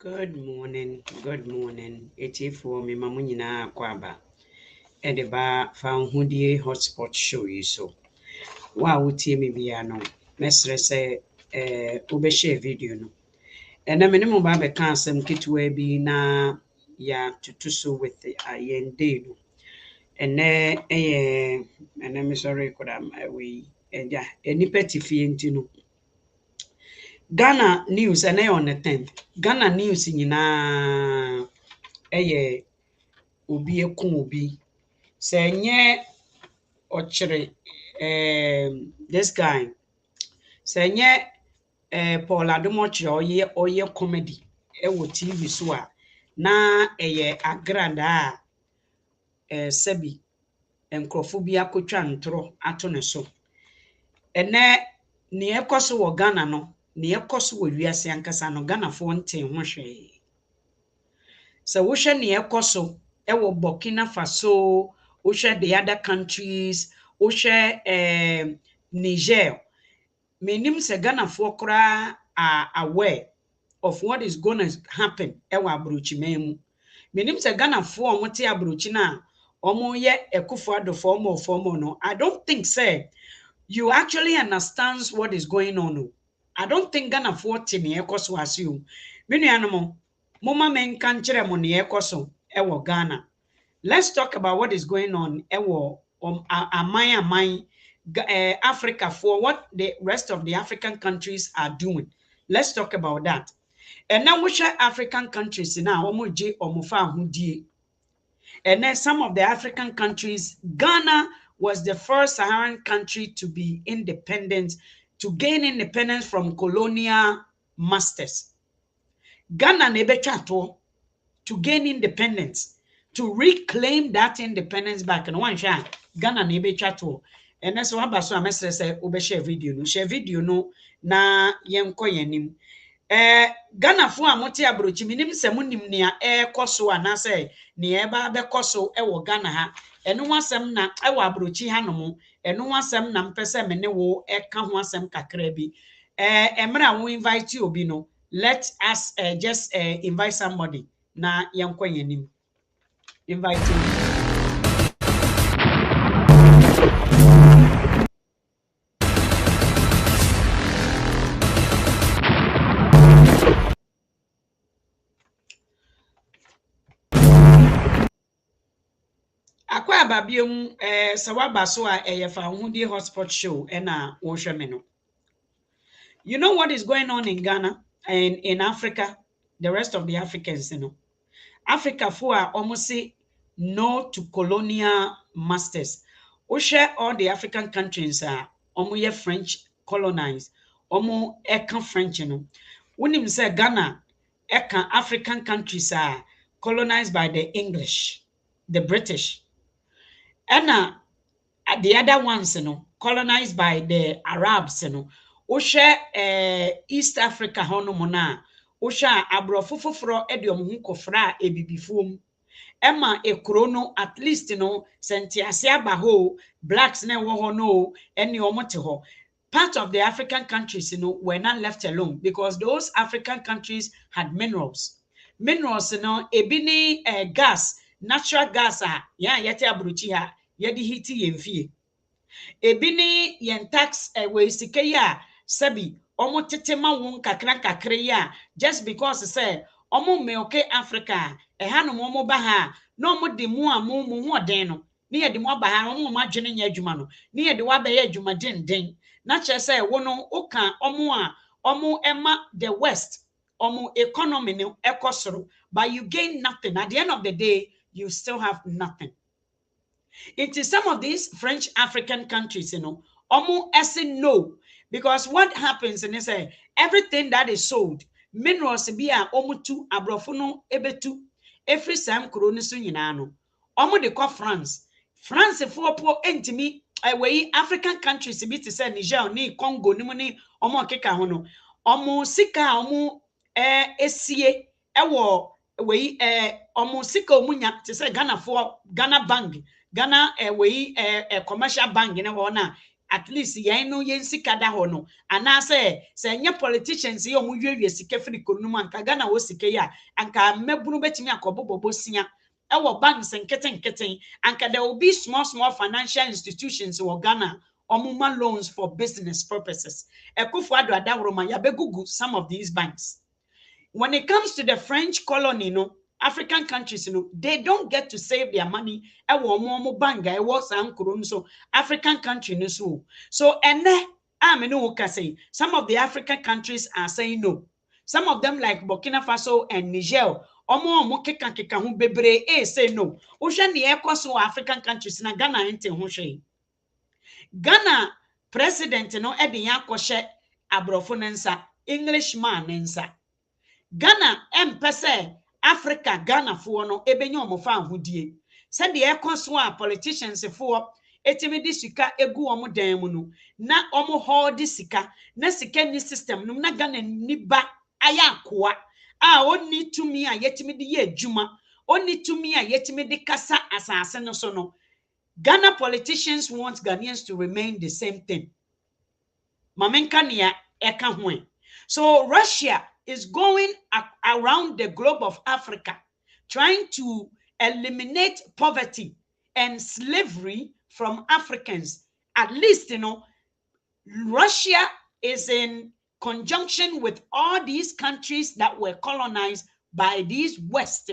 Good morning. Good morning. For me mamunyina kwaba. Edeba found hotspot show you so. Wa wutie me bia no. Mesre say ubeshare video no. Ena me ne mo ba be ka asem kitwa bi na ya tutu so with the yende no. Ene me sorry kodam we eja enipa tifie ntino. Ghana news on the 10th. Ghana news nyinaa obi ekum obi sɛ nyɛ ɔkyere this guy sɛ nyɛ Paul Adomoche ɔyɛ comedy ɛwɔ TV so a na ɛyɛ agrada a sɛbi nkurɔfo bi akotwa ntorɔ ato ne so ɛnɛ nea ɛkɔ so wɔ Ghana no nea ɛkɔ so wɔ wiase ankasa no Ghanafoɔ nte ho hwee sɛ wohwɛ nea ɛkɔ so ɛwɔ Burkina Faso wohwɛ the other countries wohwɛ Niger menim sɛ Ghanafoɔ koraa are aware of what is going to happen ɛwɔ aburokyima mu menim sɛ Ghanafoɔ a wɔte aburokyi na ɔmo yɛ Akufo-Addo former no I don't think say you actually understand what is going on. I don't think Ghanafoɔ te nea ɛkɔ so ase o me nuanom moma menka nkyerɛ mo nea ɛkɔ so ɛwɔ Ghana. Let's talk about what is going on ewo amai Africa for what the rest of the African countries are doing. Let's talk about that. And now which African countries now omoje omofa ahudie. And then some of the African countries, Ghana was the first Saharan country to be independent, to gain independence from colonial masters. Ghana nebechato to gain independence, to reclaim that independence back. And one shot, Ghana nebechato. And that's what Basso Mestre say, share video no. Share video no na yenko yenim. Ghana fo amote abrochi minim se munim nea koso anase ne eba be koso ewo Ghana ha eno wasem na ewo abrochi ha no mo eno wasem na mpese me ne wo eka ho asem kakra bi emra wo invite you obi no let us just invite somebody na yenko yenim invite you. Akwa babiom sawaba so a eyefa hudi hotspot show na wo hwe me no. You know what is going on in Ghana and in Africa, the rest of the Africans, you know. Africa for almost say no to colonial masters. We share all the African countries are almost French colonized, almost eka French, you know. When you say Ghana, eka African countries are colonized by the English, the British. And the other ones, you know, colonized by the Arabs, you know. Osha East Africa hono mona. Osha abrofofofro ediom hunkofra ebibifum. Emma ekrono at least, you know, sentiasia baho, blacks ne wo no, any omoteho. Part of the African countries, you know, were not left alone because those African countries had minerals. Minerals, you know, ebini gas, natural gas, ya yete abruchi ha, yedi hiti yemfie. Ebini yen tax we sike ya sabi omo tetema won kakra kakra ya just because say omo me okay Africa hanu omo ba ha no omo de mu amu mu hoden no ne ye de mu ba ha omo ma dwene nya adwuma no ne ye de wa ba ye adwuma den na che say wo no oka omo ema the west omo economy no ekosoro but you gain nothing at the end of the day you still have nothing. It is some of these French African countries, you know, omo say no. Because what happens and they say everything that is sold, minerals be a omo tu abrofono ebetu every sam kronisu yinano. Omo de call France. France for poor entimi away African countries be to say Niger ni Congo ni money omo keka hono. Omo sika omo esie ewo we omo sika omunya to say Ghana for Ghana Bank. Ghana commercial bank in a at least yen no yen sika da ho no ana se nye politicians ye omo wiwe sika firi konum anka Ghana wo sika ya anka mebunu betimi akobobobo sia ewo banks nketen anka there will be small financial institutions in Ghana omuma loans for business purposes. Ekufuado adaworoma ya begugu some of these banks. When it comes to the French colony, no, African countries, no, they don't get to save their money. So African country, no, so some of the African countries are saying no. Some of them, like Burkina Faso and Niger, say no. African countries na Ghana Ghana president no abrofo Englishman nensa. Ghana empese Africa Ghana for no ebenye omofa ahudie. Said the ekoswa politicians for etimi di sika egu omo dan mu no na omo hold sika na sika ni system no na Ghana ni ba aya akoa oni tumi a yetimi di ye adwuma oni tumi a yetimi di kasa asase no so no. Ghana politicians want Ghanaians to remain the same thing. Mamenkania eka hwen. So Russia is going around the globe of Africa, trying to eliminate poverty and slavery from Africans. At least, you know, Russia is in conjunction with all these countries that were colonized by these West,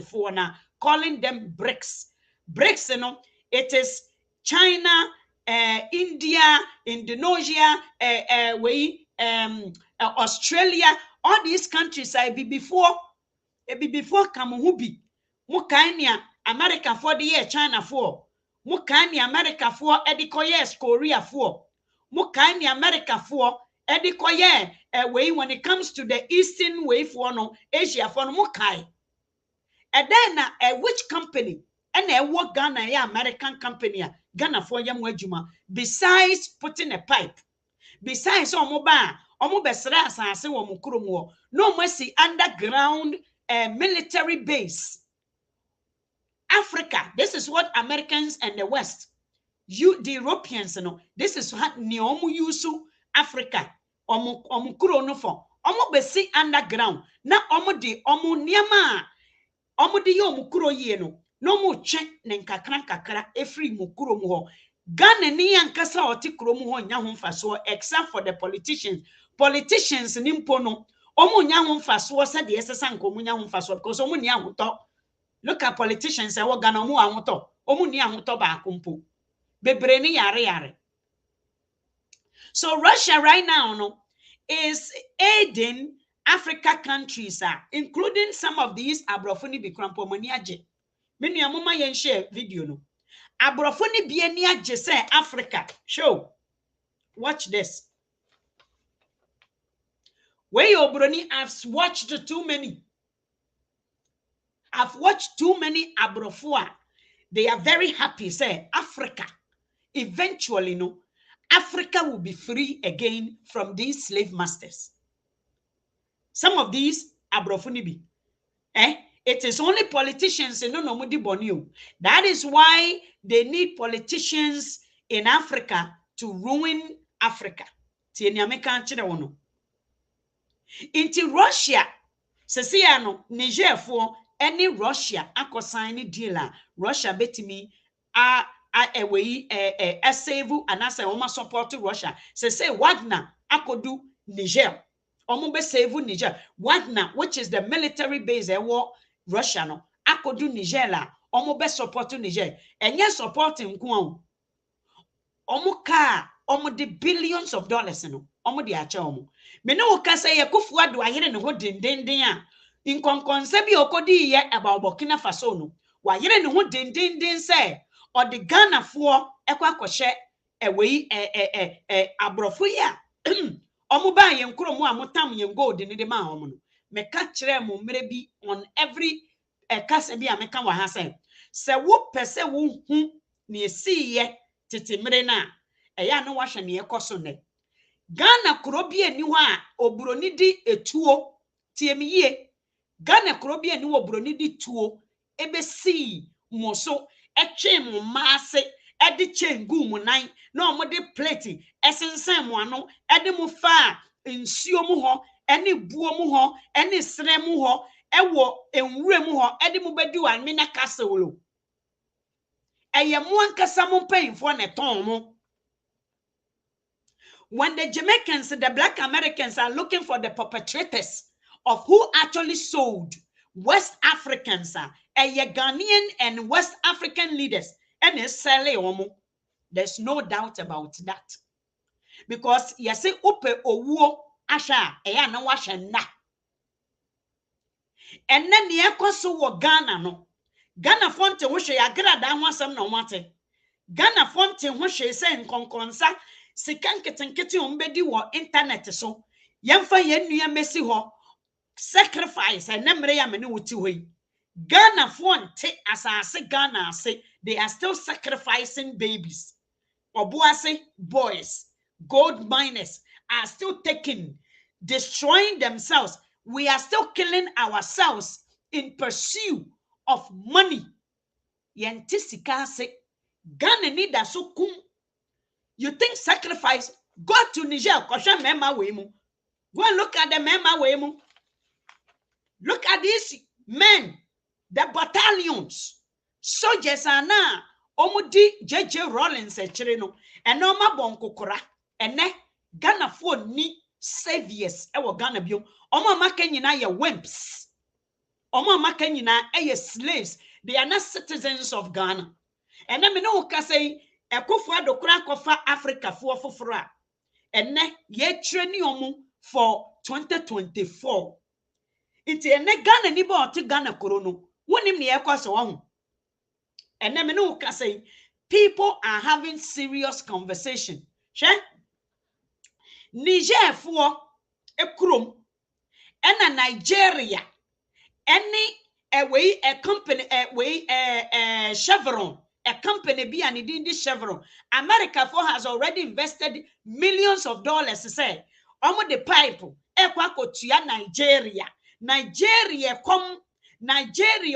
calling them BRICS. BRICS, you know, it is China, India, Indonesia, Australia. All these countries I be before Kamuhubi, Mukania, America for the year, China for Mukani, America for Edikoyes, Korea for Mukani, America for Edikoye, way when it comes to the Eastern way for no Asia for Mukai. And then which company and what Ghana, American company, Ghana for Yamwejuma, besides putting a pipe, besides Omoba. No mercy underground military base. Africa, this is what Americans and the West, the Europeans, you know, this is what Niomu Yusu Africa, Omukuro no for, Besi underground. Na Omodi, Niama, Omodi Yomukuro yeno, no more check Nenkakra, every Mukuro mo. Ghana ni yankasa oti kromu ho nya ho mfaso except for the politicians. Politicians nimpo no omo nya ho mfaso se de esesa nkomu nya ho mfaso because omo ni ahoto. Look at politicians e wo Ghana omo ahoto. Omo ni ahoto ba akompo. Bebre ni yare. So Russia right now no is aiding Africa countries including some of these abrofoni bi krampo mani age. Me nua mama yen share video no. Abrofoni bienia jese Africa. Show. Watch this. Where your brony, I've watched too many. I've watched too many abrofua. They are very happy. Say Africa. Eventually, no, Africa will be free again from these slave masters. Some of these abrofoni bi. It is only politicians in no mudi bonio. That is why they need politicians in Africa to ruin Africa. Into Russia, Sesiano, Niger for any Russia, ako sign dealer, Russia betimi away a save and as a woman support to Russia. Say Wagner, ako do Niger. Omube save Niger. Wagner, which is the military base war Russia no akodu Niger la omo be support Niger enye supporting nko omo ka omo the billions of dollars no omo de acha omo me no ka say Yakufuado ayere ne ho dendenden a inkonkonse bi okodi ye about Burkina Faso no wa yere ne ho dendenden say o de Ghana fo ekwa kohye ewe abrofo ya omo ba ye nkromo amotam ye gold ni de ma omo no meka kire mo mre bi on every kase bi ameka wa ha se wo pese wo hu ne esiye tete mre na eya no wa hwe ne ekoso ne Ghana kuro bi ani ho a oburoni di etuo tiemiye Ghana kuro bi ani wo oburoni di tuo ebesi mo so etwe mo maase edi chain gu mu nan na omo de plate esensen mu ano edi mu fa nsuo mu ho eni buo mu ho eni sre mu ho ewo enwure mu ho edi mu bedi wa mina castle eye mu ankasa mu payinfo na ton mu. When the Jamaicans, the Black Americans are looking for the perpetrators of who actually sold West Africans, Ghanaian and West African leaders, and there's no doubt about that. Because you say, Upe Owo Asha, na washa na. And then the Ekoso Ghana no. Ghana fonte woshe ya grada wansam no wate. Ghana fonte woshe se nkonkonsa. Sikan ketenkete ombedi wo internet so yemfa yenua mesi ho sacrifice enemre ya mene wuti hoyi Ghana fonte asase Ghana say they are still sacrificing babies obuase boys gold miners are still taking destroying themselves. We are still killing ourselves in pursuit of money yenti sika se Ghana need so kum. You think sacrifice? Go to Niger, go and look at the Mema. Look at these men, the battalions, soldiers are now. Omudi JJ Rollins echireno, and Oma Bonkokora, and ne Ghana for ni saviors. Ewo Ghana bio. Oma Makenyina ye wimps. Oma Makenyina ye slaves. They are not citizens of Ghana. And then me no say. Ekofo adokra kofa Africa foforo ene ye training omu for 2024 iti ene Ghana ni ba oti Ghana korono wonim ne yekoso ho ene me no ka say people are having serious conversation she Niger fo ekrom ena Nigeria any a company Chevron a company be and it this Chevron. America has already invested millions of dollars to say, omo the pipe, ekwako tuya Nigeria. Nigeria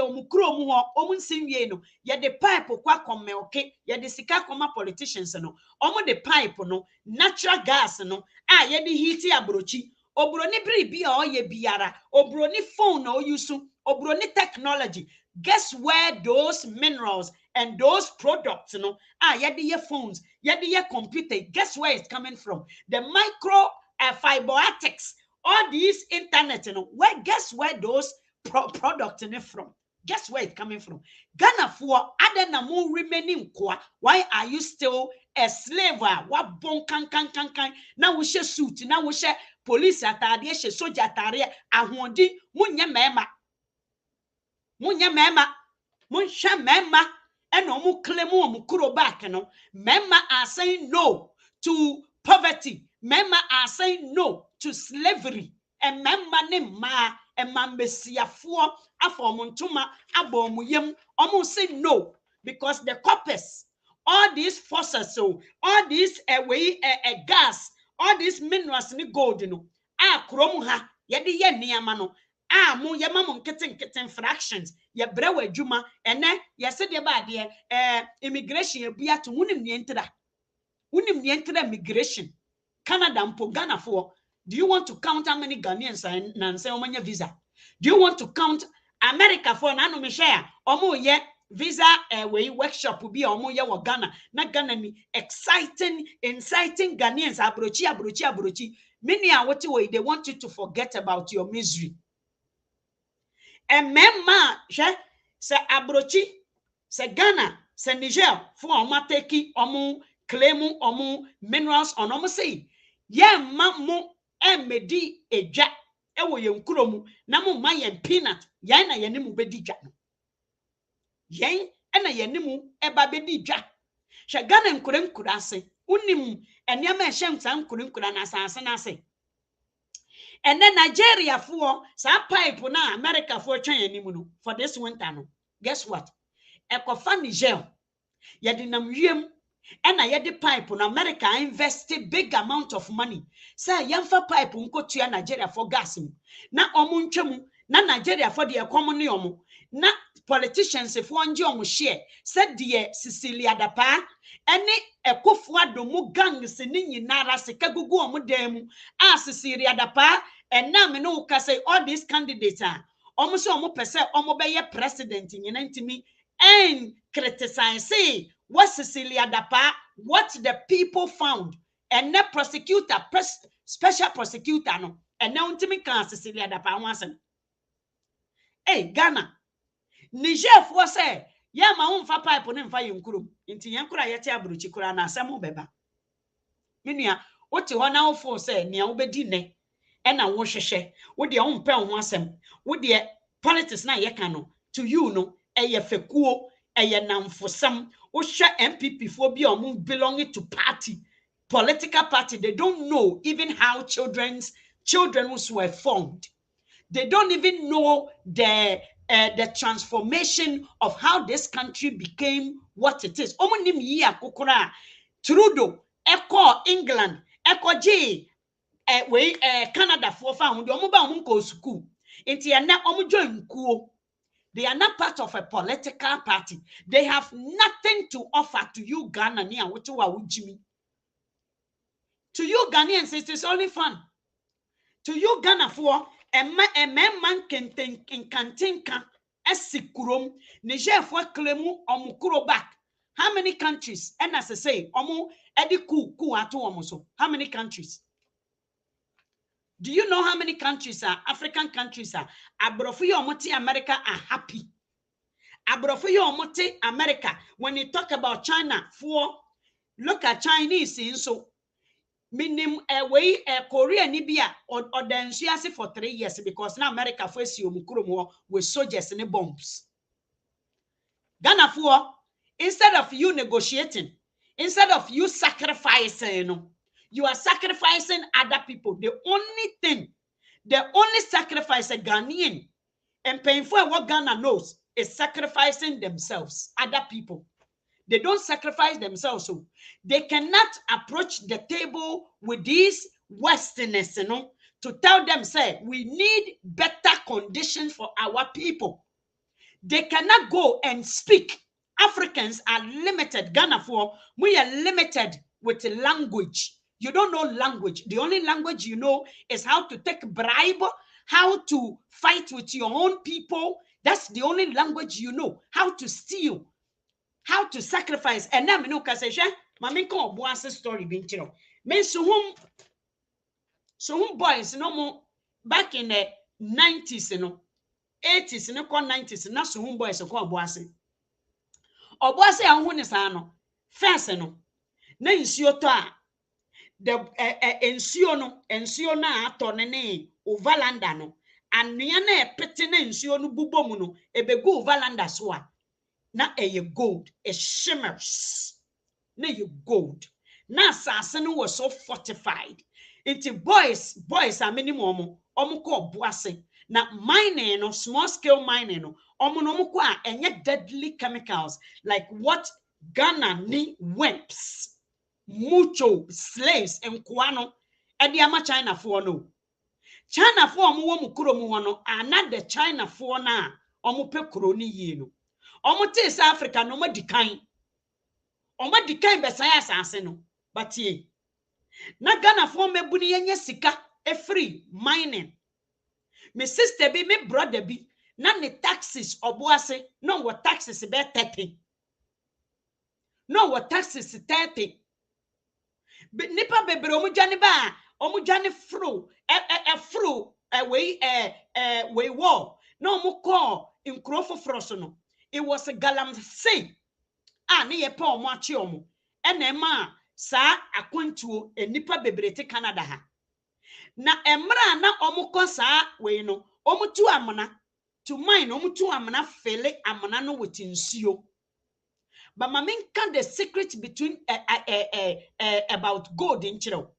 omukro muho, omunsinye no, ya the pipe kwa kome okay, ya the sika koma politicians no, omo the pipe no, natural gas no, ya the heaty abrochi, obroni bribi o ye biara, obroni phone o yusu, obroni technology. Guess where those minerals and those products, yadi your phones, yadi your computer, guess where it's coming from? The micro fibroatics, all these internet, where guess where those products from? Guess where it's coming from? Ghana for other more remaining kwa. Why are you still a slave? What bon kan. Now we share suit, now we share police atari, she soldier atari, ahondi, munya mema. Munya mema, munsha mema, and no claim mukuro back, Mema are saying no to poverty. Mema are saying no to slavery. And memma ne ma and mambesia for afomuntuma abomuyem almost say no because the coppers, all these forces, so all these gas, all these minerals ni gold, kromuha yedi ye niamano. Mu yamam kitten fractions, ye brewe juma, and then ye said about the immigration, be at unim immigration. Canada and Ghana for. Do you want to count how many Ghanaians and Nancy Omanya visa? Do you want to count America for Nano Michelle? Omo ye visa way workshop will be omo ye wa Ghana, not Ghana ni inciting Ghanaians abrochi. Many are what way they want you to forget about your misery. And memma, se abrochi, se Ghana, se Niger, for oma teki, omu, claimu, omu, minerals, on omu say, ye mamu, medi, eja, ewo ye nkromu, namu mayen peanut, yana yenimu bedija. Yen, ena yenimu, eba bedija. She Ghana nkurem kurase, unimu, and yama shem sam kurim kuranasa sanase. And then Nigeria for some pipe na America for China for this winter no. Guess what? Ekofa Niger. Yadinam yem and I had the pipe on America invested big amount of money. Say yamfa pipe unko to Nigeria for gas. Na omunchemu na Nigeria for the common omo na politicians if one omo share said the Cecilia Dapa any Ekofuado mu gang se ni nyinara se kagugu omo dem a Cecilia Dapa and na me no ka say all these candidates are omo so omo pese omo be ye president in me and criticize say what Cecilia Dapa what the people found and the prosecutor special prosecutor no and now ntimi kan Cecilia Dapa wansem. Hey, Ghana. Niger for say, ya ma won fa pipe ne mfa yenkurum. Nti yenkura yete abruchi kura na asem beba. Menua, wote ho na wo fo say nea wo bedi ne. E na wo hwehwe. Wo de wo mpa ho asem. Wo de politics na ye ka no to you no eye fekuo, eye namfosam. Wo hwe MPP fo bi o mo belonging to party, political party. They don't know even how children were formed. They don't even know the transformation of how this country became what it is. Omonim yi akokora Trudeau eko England eko G Canada for found omo ba omo ko school. Inti na omo join kuo. They are not part of a political party. They have nothing to offer to you Ghanaians. What you are Jimmy. To you Ghanaians, it is only fun. To you Ghana for a man can think in Kantinka, Esikurum, Niger for Klemu, Omukuro back. How many countries? And as I say, Omu Ediku Kuatu Omoso. How many countries? Do you know how many countries are African countries are? Abrofuyo Omoti America are happy. Abrofuyo Omoti America. When you talk about China, look at Chinese in so. Minim Korea Nibia or then she has it for 3 years because now America first you mukuro with soldiers and bombs. Ghana for instead of you negotiating, instead of you sacrificing, you are sacrificing other people. The only sacrifice a Ghanaian and painful what Ghana knows is sacrificing themselves, other people. They don't sacrifice themselves, so they cannot approach the table with these Westerners, to tell them, say, we need better conditions for our people. They cannot go and speak. Africans are limited. Ghana for we are limited with language. You don't know language. The only language you know is how to take bribe, how to fight with your own people. That's the only language you know. How to steal. How to sacrifice. And now, no kasesha, mami ko obuase story binchiro. Me so boys no more back in the 90s, 80s, 90s, na so boys ko obuase. Obuase ahun ni sa no. First no. Na nsuo to a the nsuo na ato ne overlander no. Anua na epete na nsuo no bubom no, ebegu overlander so a. Na a gold, it shimmers. Na you gold. Na sasano was so fortified. Into boys are minimum. Omuko boase. Na mining no small scale mining no. Omunomuko enye deadly chemicals like what Ghana ni wimps, mucho slaves and kuano. Ediama China for no. China for omu mukuro muhono. Another China for na omupe kroni yino. Omote South Africa no ma dikan. Oma dikan besaya asase no. But ye. Na Ghana for mebu ni yenye sika e free mining. Me sister be me brother be na ne taxes obuase no what taxes be 30. No what taxes 30. But nipa bebre omujane ba omujane fro we war. No mo call in crofo froso no. It was a Galamsey. Ne ye pa omo achi omo. Enema sa akwantuo enipa bebrete Canada ha. Na emra na omo ko sa we no. Omo tu amana to mine omo tu amana fele amana no with nsuo. But mamin can the secret between about gold in chiro.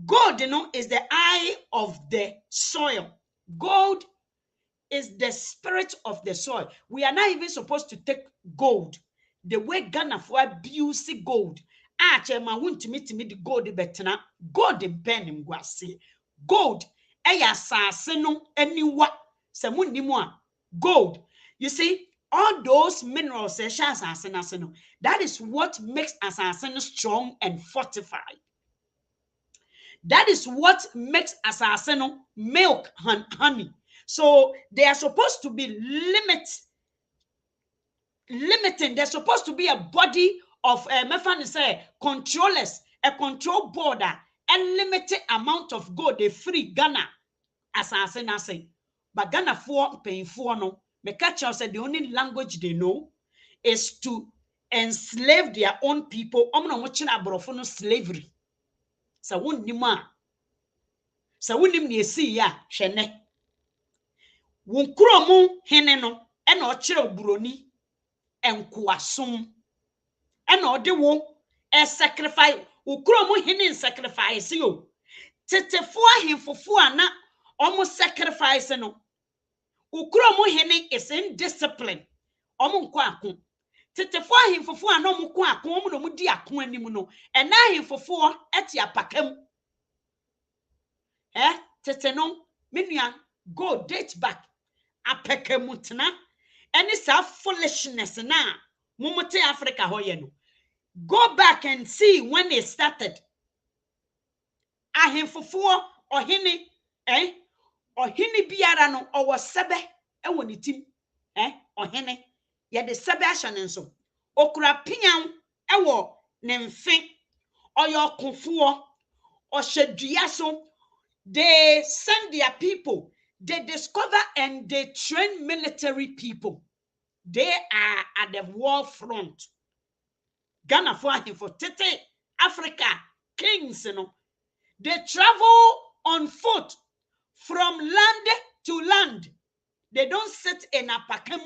Gold, is the eye of the soil. Gold is the spirit of the soil. We are not even supposed to take gold the way Ghana for abuse gold. Chema won't meet me the gold betena. Gold in pen in guasi. Gold. Eya saseno anywa Gold. You see, all those minerals, that is what makes assassin strong and fortified. That is what makes assassin milk and honey. So they are supposed to be limiting. There's supposed to be a body of controllers, a control board, and limited amount of gold they free Ghana assassin. But Ghana for paying for no. Mekacha said the only language they know is to enslave their own people. No slavery. So won nima. So won nim ne si ya hwene. Won kuromu hene no e na o kire buroni enkoasom e na ode wo e sacrifice ukuromu hene sacrifice yo. Tetefo ahemfofo ana omo sacrifice no. Ukuromu hene is in discipline. Omo nko akon. Tetefo ahemfofo ana omo ko akon omo no mudi akon anim no. E na ahemfofo eti apakam. Tete no menua go date back apakemutna any sa foolishness na mumote Africa hoye no. Go back and see when it started. Ahemfofo ohene ohene biara no owo sebe ewo ne tim ohene ye de sebe ahye nso okura pian ewo ne mfe oyo kofo ohedua so. They send their people. They discover and they train military people. They are at the war front. Ghana for Tete, Africa, kings, They travel on foot from land to land. They don't sit in a pakem.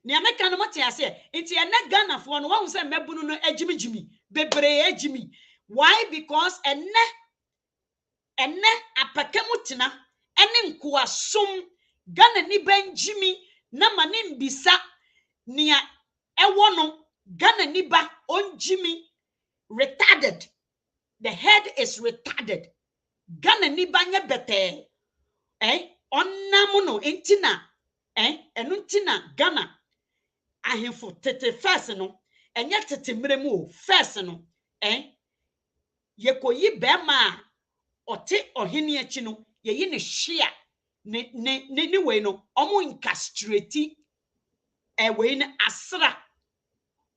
Niameka no mate ase. Enti ene Ghana for no one say mebunu no ejimi bebre ejimi. Why? Because ene apakemutena ene nkoasom Ghana ni benjimi na mane mbisa nia ewo no Ghana ni ba onjimi retarded. The head is retarded. Ghana ni ba nye bete onnamu no entina enuntina Ghana ahemfo tete first no enye tete mremu first no yekoyi bema ote ohene achi no yeyi ne hwea ne we no omo incastrate we ne asra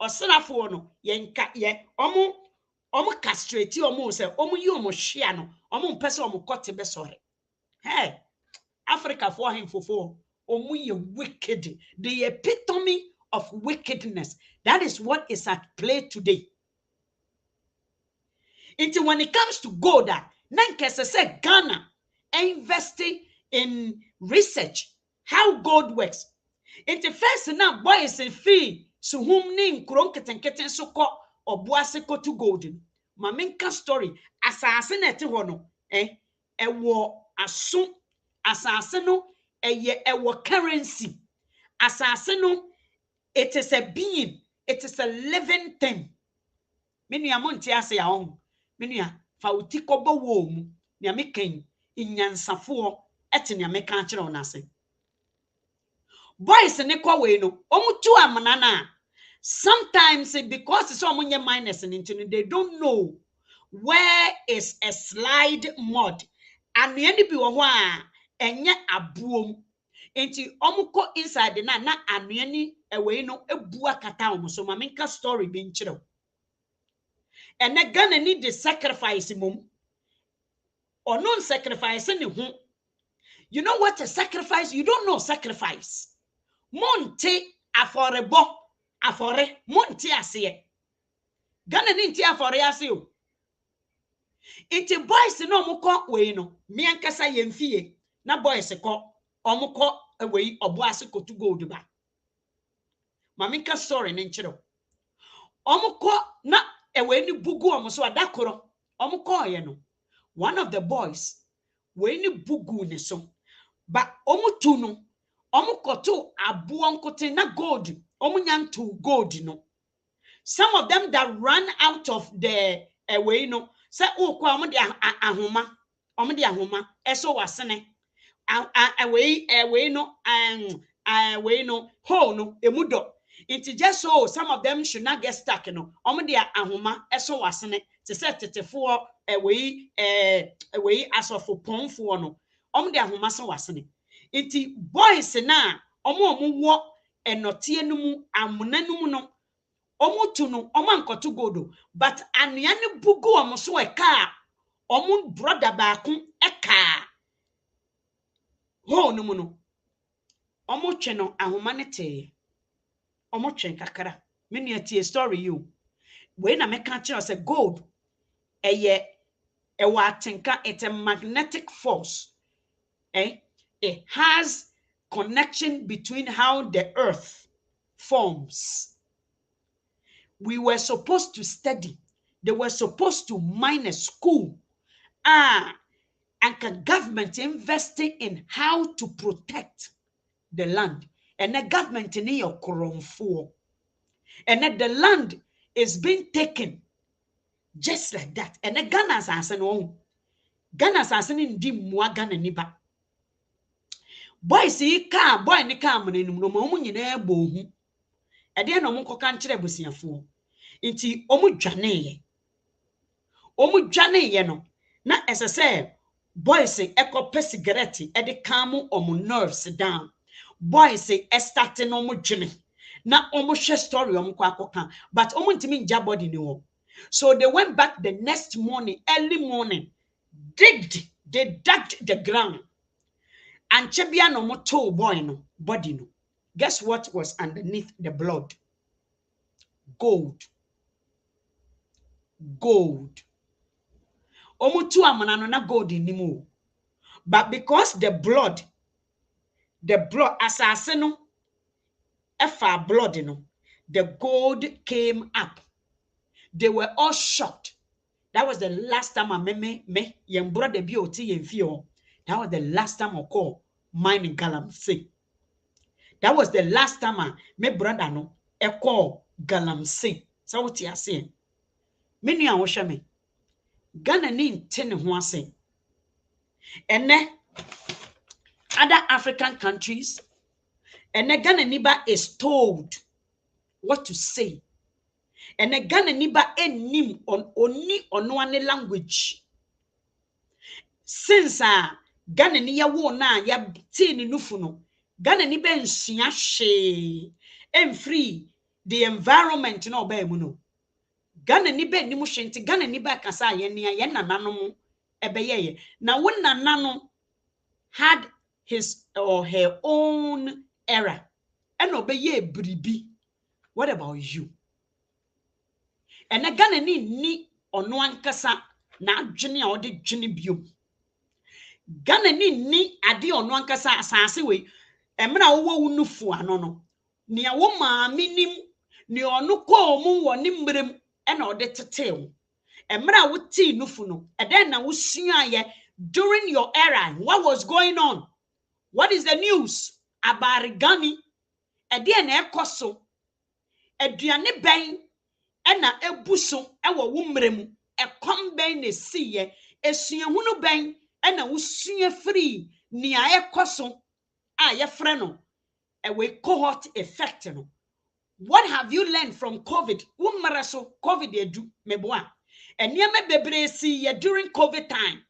osrafo no yenka ye omo castrate omo se omo yi omo hwea no omo mpese omo kote be sore. Hey, Africa for him fofo omo ye wicked, the epitome of wickedness. That is what is at play today. Until when it comes to gold, Nankese said Ghana investing in research how gold works. Until first now boys and fee so whom ning kron keten so ko obuase ko to gold. Maminka story assassin ete hono ewo aso assassin no ewo currency assassin no. It is a being, it is a living thing. Many amonti ase ya on. Menia fa utiko bo wo mu nia meken inyansafo ete nia meka kire onase boys ne kwa we no omutu amana na sometimes because it's omunye minus into they don't know where is a slide mud and any bi wo ho a enye abuom enti omuko inside na anuani ewe no ebu akata omo so mamenka story bi nkire. And na Ghana need the sacrifice mum or non sacrifice any who. You know what a sacrifice? You don't know sacrifice. Monte aforebo afore monte asiye. Ghana ninti afore asiyo. Iti boys no muko we no me ankasa yemfie na boys ko omuko we oboase ko to gold ba. Maminka story ninchiro. Omuko na when you bugu omuso adakoro omuko ye no one of the boys when you bugu ne so but omutu no omukoto abuo nkote na gold omunyantu gold no. Some of them that ran out of the way no say okwa omde ahoma eso wasene away no ho no emudo. It's just so some of them should not get stuck, you know. Dia ahoma eso wasene te set tetefo away as of ponfo no. Dia ahoma so wasene. Iti boys na omo wo enote enum amuna num no. Tu no ankoto godo, but anua ne bugu omo so eka omo brother baako eka ho no mu no omo twe no ahoma ne te omo twen kakara me nua tie story you we na me ka kire say gold eye ewa atenka, it's a magnetic force. It has connection between how the earth forms. We were supposed to study. They were supposed to mine a school. And the government investing in how to protect the land. And the government in your for. And then the land is being taken just like that. And the Ghana's answer no. Ghana's answer in di mwa Ghana niba. Boy see car, boy ni car mo no mo nyina ebo hu. E de no mo koka nkire busiafo. Nti omu dwane ye no. Na ese say boy say ekope cigarette e de calm omu nerves down. Boy say e start no mo dwene. Na omu share story omu kwa akoka, but omu ntimi nja body ni wo. So they went back the next morning, early morning. They dug the ground. And Chebia no mo to boy no body no. Guess what was underneath the blood? Gold. Gold. Omutu amana no na gold inimu. But because the blood asase no efa blood no, the gold came up. They were all shocked. That was the last time I me yen brother bi oti yen fio. That was the last time I call mining Galamsey. That was the last time I me brother no e call Galamsey. So what you are saying? Many a wo me. Ghana ni nte ne ho ase. Ene other African countries, ene Ghana niba is told what to say. Ene Ghana niba enim on oni onoane language. Since Ghana ni ya wo na ya ti ni nufu no, Ghana ni be nsua hwe free the environment no ba mu no. Ghana ni be ni mu hwenti Ghana ni ba kasa ye ne ye nananom ebeyeye. Na wo nanano had his or her own era. And obeye bribi. What about you? And a Ghana ni ono ankasa na adwene a ode dwene biom. Ghana ni ade ono ankasa asase we emra wo wunufu ano no. Ni awo ma minim ni ono ko mu wo ni mbrem e na ode tetew. Emra wo ti nufu no. E den na wo suaye during your era. What was going on? What is the news about Ghana? E de na ekoso. Aduane ben ena ebuso ewo wo mrem e kom ben na siye esuahunu ben ena wo sua free ni ayekoso a ye frɛ no we cohort effect no. What have you learned from COVID? Umara so COVID edu meboa enieme bebre si ye during COVID time.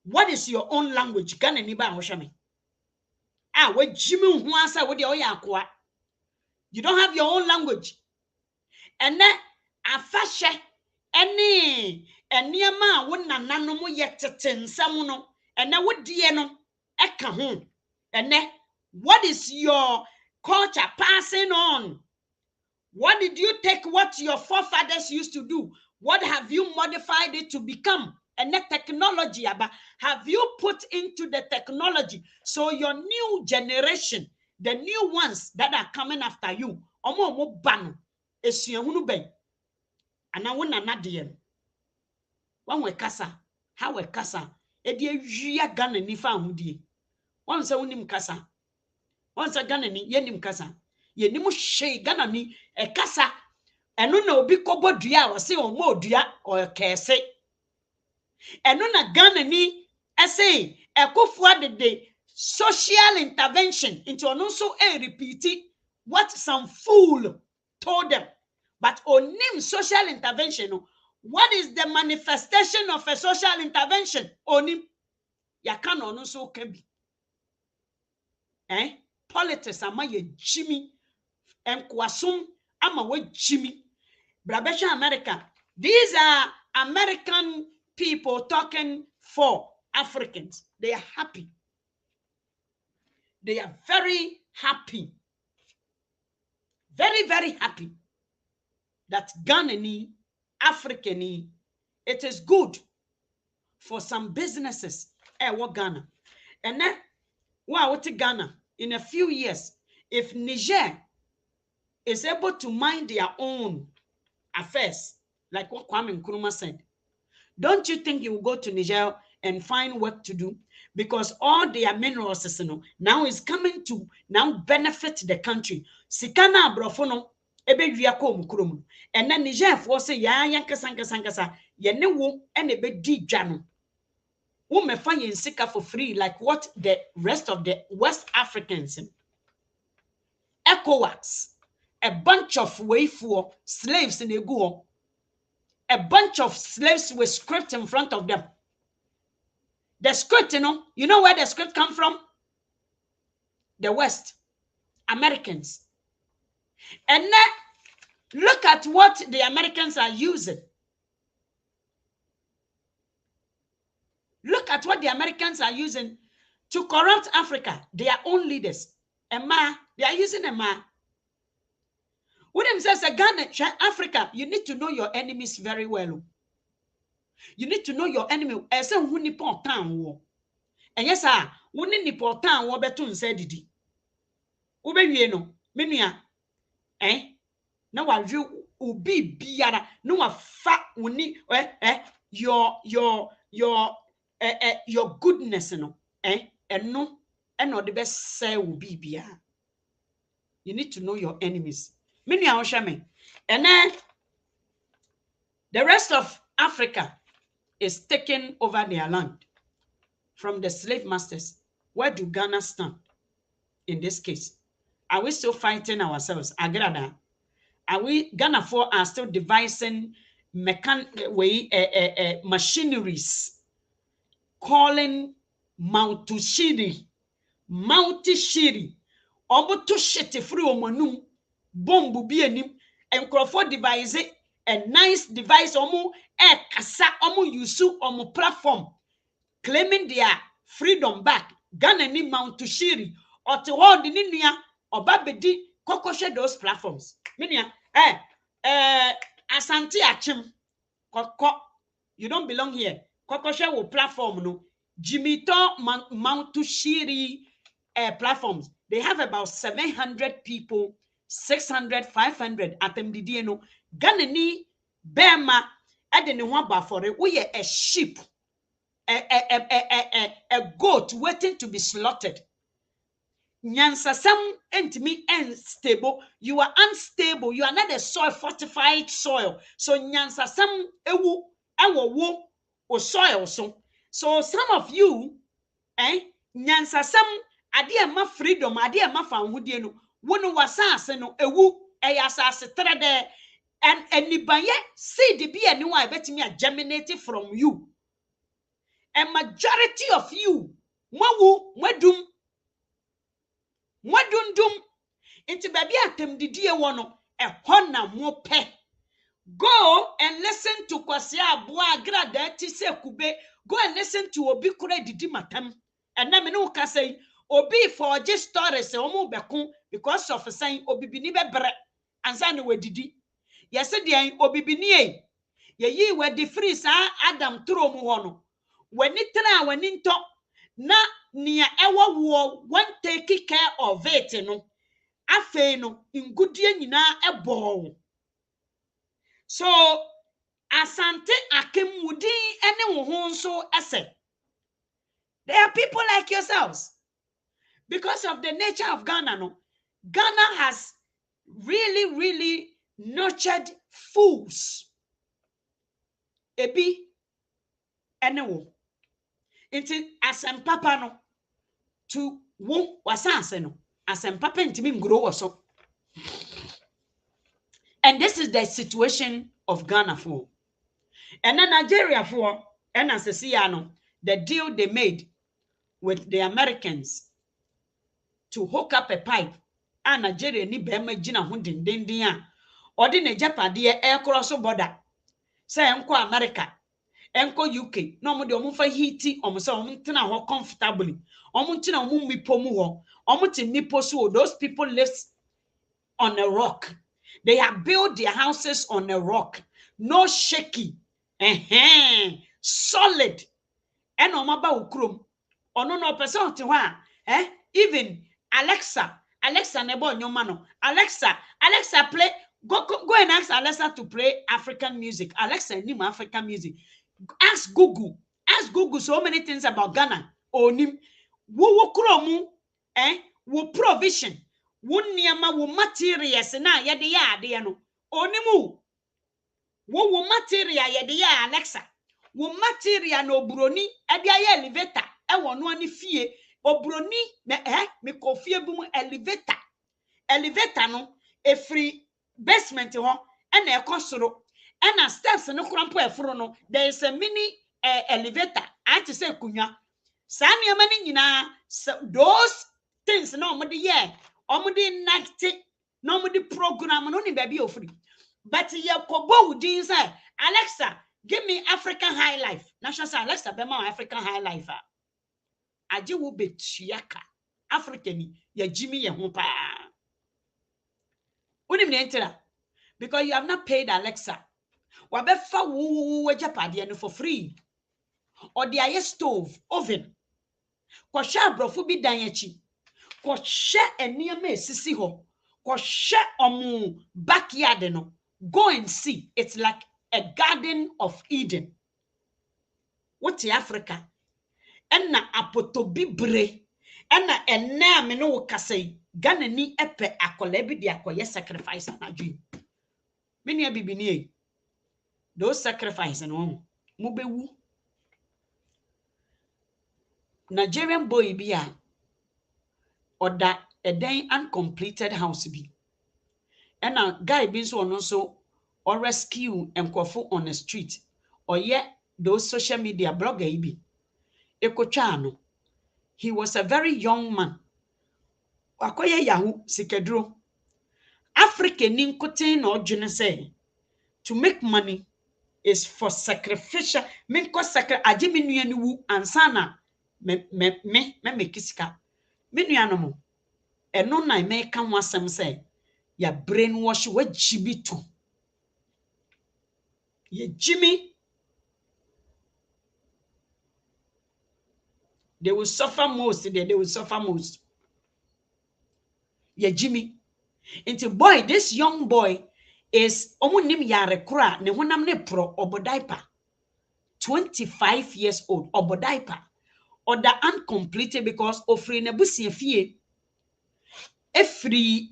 What is your own language? Ghana ni ba hwehwe me we jimi hu asa wo de oyakoa. You don't have your own language. And then afashe any eniema wo nananom yetete nsam no and na wo die no eka ho. And then what is your culture passing on? What did you take what your forefathers used to do? What have you modified it to become? And that technology, have you put into the technology so your new generation, the new ones that are coming after you, omo banu esuahunu ben ana wona nadie wan we kasa ha we kasa e de awia Ghana ni fa ahudie wan se wonim kasa wan se Ghana ni yenim kasa yenim hwe Ghana ni e kasa eno na obi kobodua a wo se omo odua o kese eno na Ghana ni ese Ekofua the social intervention into also a repeat what some fool told them. But on name social intervention, what is the manifestation of a social intervention? Onim yakan ono so can be. Politics ama ye Jimmy and kwasum ama we Jimmy. Brabesha America. These are American people talking for Africans. They are happy. They are very happy. Very, very happy that Ghanaian, African, it is good for some businesses. What Ghana? And then, what Ghana? In a few years, if Niger is able to mind their own affairs, like what Kwame Nkrumah said, don't you think you will go to Niger and find work to do? Because all their minerals now is coming to now benefit the country. Sikana brofono ebe wiako mkrumu. And then Niger for say ya yankasa yene wo and ebe di jano. Wo me find in sika for free like what the rest of the West Africans. ECOWAS, a bunch of for slaves in Eguo. A bunch of slaves with script in front of them. The script, you know where the script come from? The West, Americans. And now, look at what the Americans are using. Look at what the Americans are using to corrupt Africa, their own leaders. They are using William says, Ghana, Africa, you need to know your enemies very well. You need to know your enemy. As a Winnipon town war. And yes, sir, Winnipon town war betun said didi. Ube no, minia, now I view ubi biara, no a fat wuni, your goodness, and no, and not the best say ubi biara. You need to know your enemies. Minia oshame. And then the rest of Africa is taking over their land from the slave masters. Where do Ghana stand in this case? Are we still fighting ourselves? Agrada. Are we Ghana for are still devising machineries calling Mount Shiri, Obo to shit free omanum, bomb be anim, and Crawford devise a nice device omo kasa omo yusu omo platform claiming their freedom back. Ghana ni Mount Shiri or to hold the ninia or babedi kokoshe those platforms. Minia Asante Achim Koko, you don't belong here. Kokoshe will platform no Jimito Mount Shiri platforms. They have about 700 people, 600, 500 at MDDNO. Ghana ni Bema adeni wamba for it. We a sheep, a goat waiting to be slaughtered. Nyansasam entimi unstable. You are unstable. You are not a soil, fortified soil. So nyansasam ewu wo o soil so. So some of you, nyansasam ade ma freedom, ade ma fanhudie no. Wono wasase no ewu eyasase trede and anybody seed be anyone betimi a germinate from you. A majority of you mwawu mwadum Mwadundum into baby atem didie wono e hona mo pe. Go and listen to Kwasia Boa Grada Tise Kube. Go and listen to Obi Kure Didi Matam. And na me no ka say Obi for just stories omo bekun because of saying Obi bini be bre ansa ne wadidi. Yes dey Obi bini e. Ye yi we di free sa Adam tro mu ho no. Wani tra wani nto na nia ewo wo one take care of it no afei no ngudie nyina ebo. So Asante Akemudi ene wo ho nso ese. There are people like yourselves. Because of the nature of Ghana no, Ghana has really nurtured fools. Ebi ene wo Inti asem papa no to wo wasase no. Asem papa ntimi ngro so. And this is the situation of Ghana for. And then Nigeria for, and as the deal they made with the Americans to hook up a pipe, and Nigeria ni bema jina hundin dindia, or the Japade air cross border. Say enko America, enko UK, no mo de omufa hiti, omusa omuntina ho comfortably, omuntina omu mipo mu ho, omuti mipo so those people live on a rock. They have built their houses on a rock. No shaky. Solid. And omaba ukrum. Ono no person to even Alexa nebo nyomano. Alexa play. Go and ask Alexa to play African music. Alexa nim African music. Ask Google so many things about Ghana. Onim wo kromu wo provision. Wuniama wo materials na yede ya ade no onimu wo material yede ya Alexa wo material no obroni ade ya elevator e wono ani fie obroni me kofie bu mu elevator no efri basement ho e na ekosoro e na steps no krampo eforo no there is a mini elevator ati say kunwa sani amani nyina those things no mo de ye omudi night no mudi program no ni baby ofri but ye kobo udin say Alexa give me African high life national say Alexa be ma African high life aje wo betuaka African ya jimi ye ho pa unim ne entera because you have not paid Alexa wa be fa wo japade no for free or the aye stove oven ko sha brofo bi dan achi ko hye eniema esisi ho ko hye omu backyard no go and see it's like a garden of Eden what Africa enna apotobi bre enna enna me no kasai Ghana ni epe akola bi dia akoye sacrifice na dwi meni abibini e those sacrifice no mo bewu Nigerian boy bia oda eden uncompleted house bi and a guy bin so no so or rescue enkofo on the street or yet those social media blogger ibi ekotwa no he was a very young man akoye yahoo sikedro African ni nkoten na odwene say to make money is for sacrificial men ko aje me nua ni wu ansana me kisika me nua no mo eno na me ka ho asem say ya brainwash wa jibitu ya jimmy they will suffer most they will suffer most ya jimmy into boy this young boy is omunim yare kura ne honam ne pro obodiaper 25 years old obodiaper or the uncompleted because ofri na busia fie every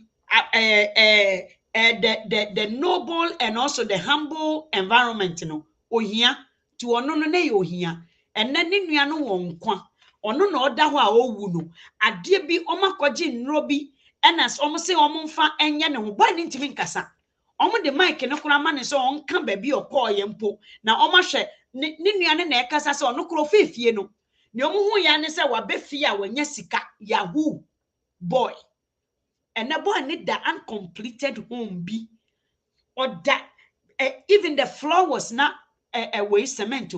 the noble and also the humble environment no ohia to ono no na ohia and then ne nua no won kwa ono na oda ho a owu no ade bi omakwaje nnro bi enas omo se omo mfa enye ne ho boy ne ntimi nkasa omo de mic ne kura ma ne so onka ba bi okoye mpo na omo hwe ne nua ne na ekasa se ono kro fefie no ne omo hu ya ne se wa be fie a wanya sika yahoo boy and the boy need the uncompleted home be or that even the floor was not a way cement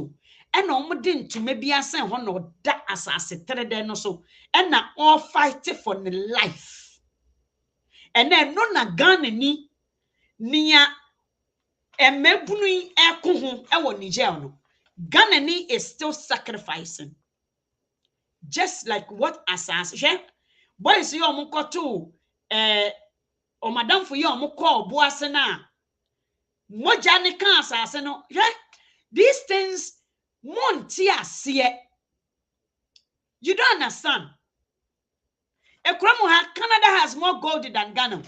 and didn't to maybe a sen one or that as I said no so and now all fighting for the life and then no na gun ni near a mebuni ekuhu ewo Niger no Ghana ni is still sacrificing just like what asas boys you omukoto o madam for you omukọ oboase na moja ne kan asase no these things monti ase you don't understand Canada has more gold than Ghana.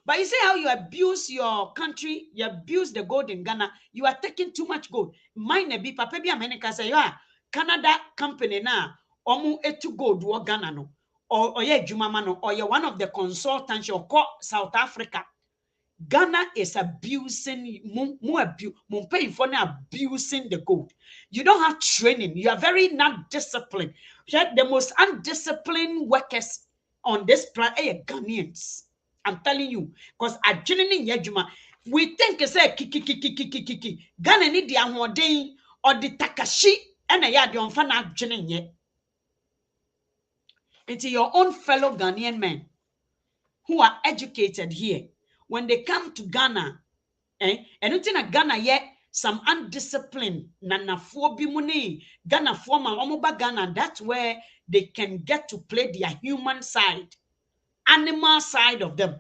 But you see how you abuse your country, you abuse the gold in Ghana, you are taking too much gold. Mine be papa bi America say Canada company na omu etu gold wo Ghana no or ye adwuma no or ye one of the consultants or South Africa. Ghana is abusing paying for abusing the gold. You don't have training. You are very not disciplined. The most undisciplined workers on this planet are Ghanaians. I'm telling you, because I genuinely yejuma. We think it's a kiki. Ghana need the amodin or the takashi and a yard on fana genuine. Into your own fellow Ghanaian men who are educated here. When they come to Ghana, and until Ghana yet some undisciplined nana bi muni Ghana forma omoba Ghana, that's where they can get to play their human side, animal side of them.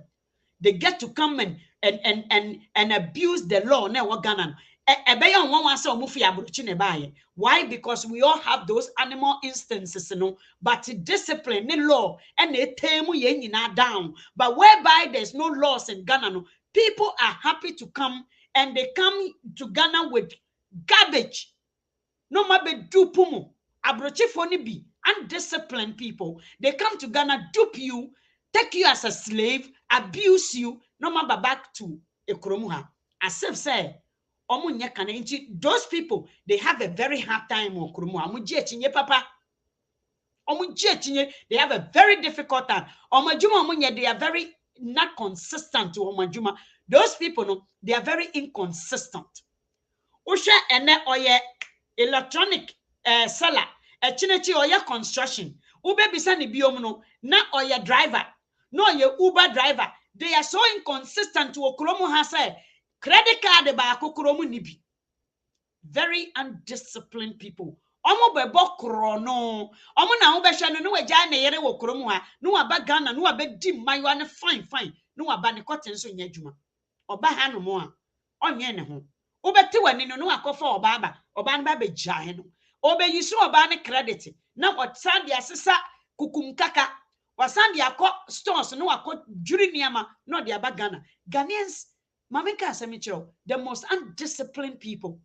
They get to come and abuse the law. Why? Because we all have those animal instances, you know, but discipline, the law, and they temu ye down. But whereby there's no laws in Ghana, no, people are happy to come, and they come to Ghana with garbage. No mabe dupumu, abrochi foni bi, undisciplined people. They come to Ghana, dupe you, take you as a slave, abuse you, no matter back to Ekromuha. As if say, those people, they have a very hard time on Kromuha. Papa. They have a very difficult time. They are very not consistent to those people, no, they are very inconsistent. Usha ene oye electronic seller, chinechi oye construction. Ube bisani biomuno, na oye driver, no oye Uber driver. They are so inconsistent to okromu hase credit card ba akokromu nibi. Very undisciplined people. Omo bebo krono. Omo na ube shano no eja na yere wo kromu ha. No aba Ghana, no abe di mayo ne fine. No aba ne cotton so nyadwuma. Oba ha no mo a. Onye ne ho. Obeti wani no akofa oba no be jae no obe yisu oba ne credit na otsandi asesa kukumkaka wasandi akọ stores no akọ juri niama no de aba Ghana. Ghanaians mameka asemichiro, the most undisciplined people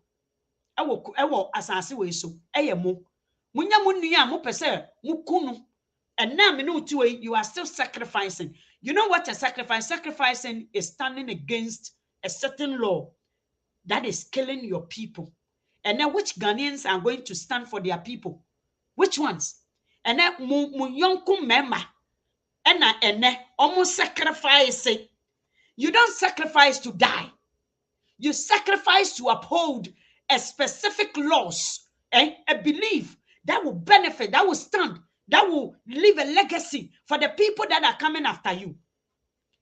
ewo asase we so mo munya munua mo pese mukunu and now me no to you are still sacrificing. You know what a sacrificing is standing against a certain law that is killing your people. And then which Ghanaians are going to stand for their people? Which ones? And then yonku mema. And almost sacrifice it. You don't sacrifice to die. You sacrifice to uphold a specific laws and a belief that will benefit, that will stand, that will leave a legacy for the people that are coming after you.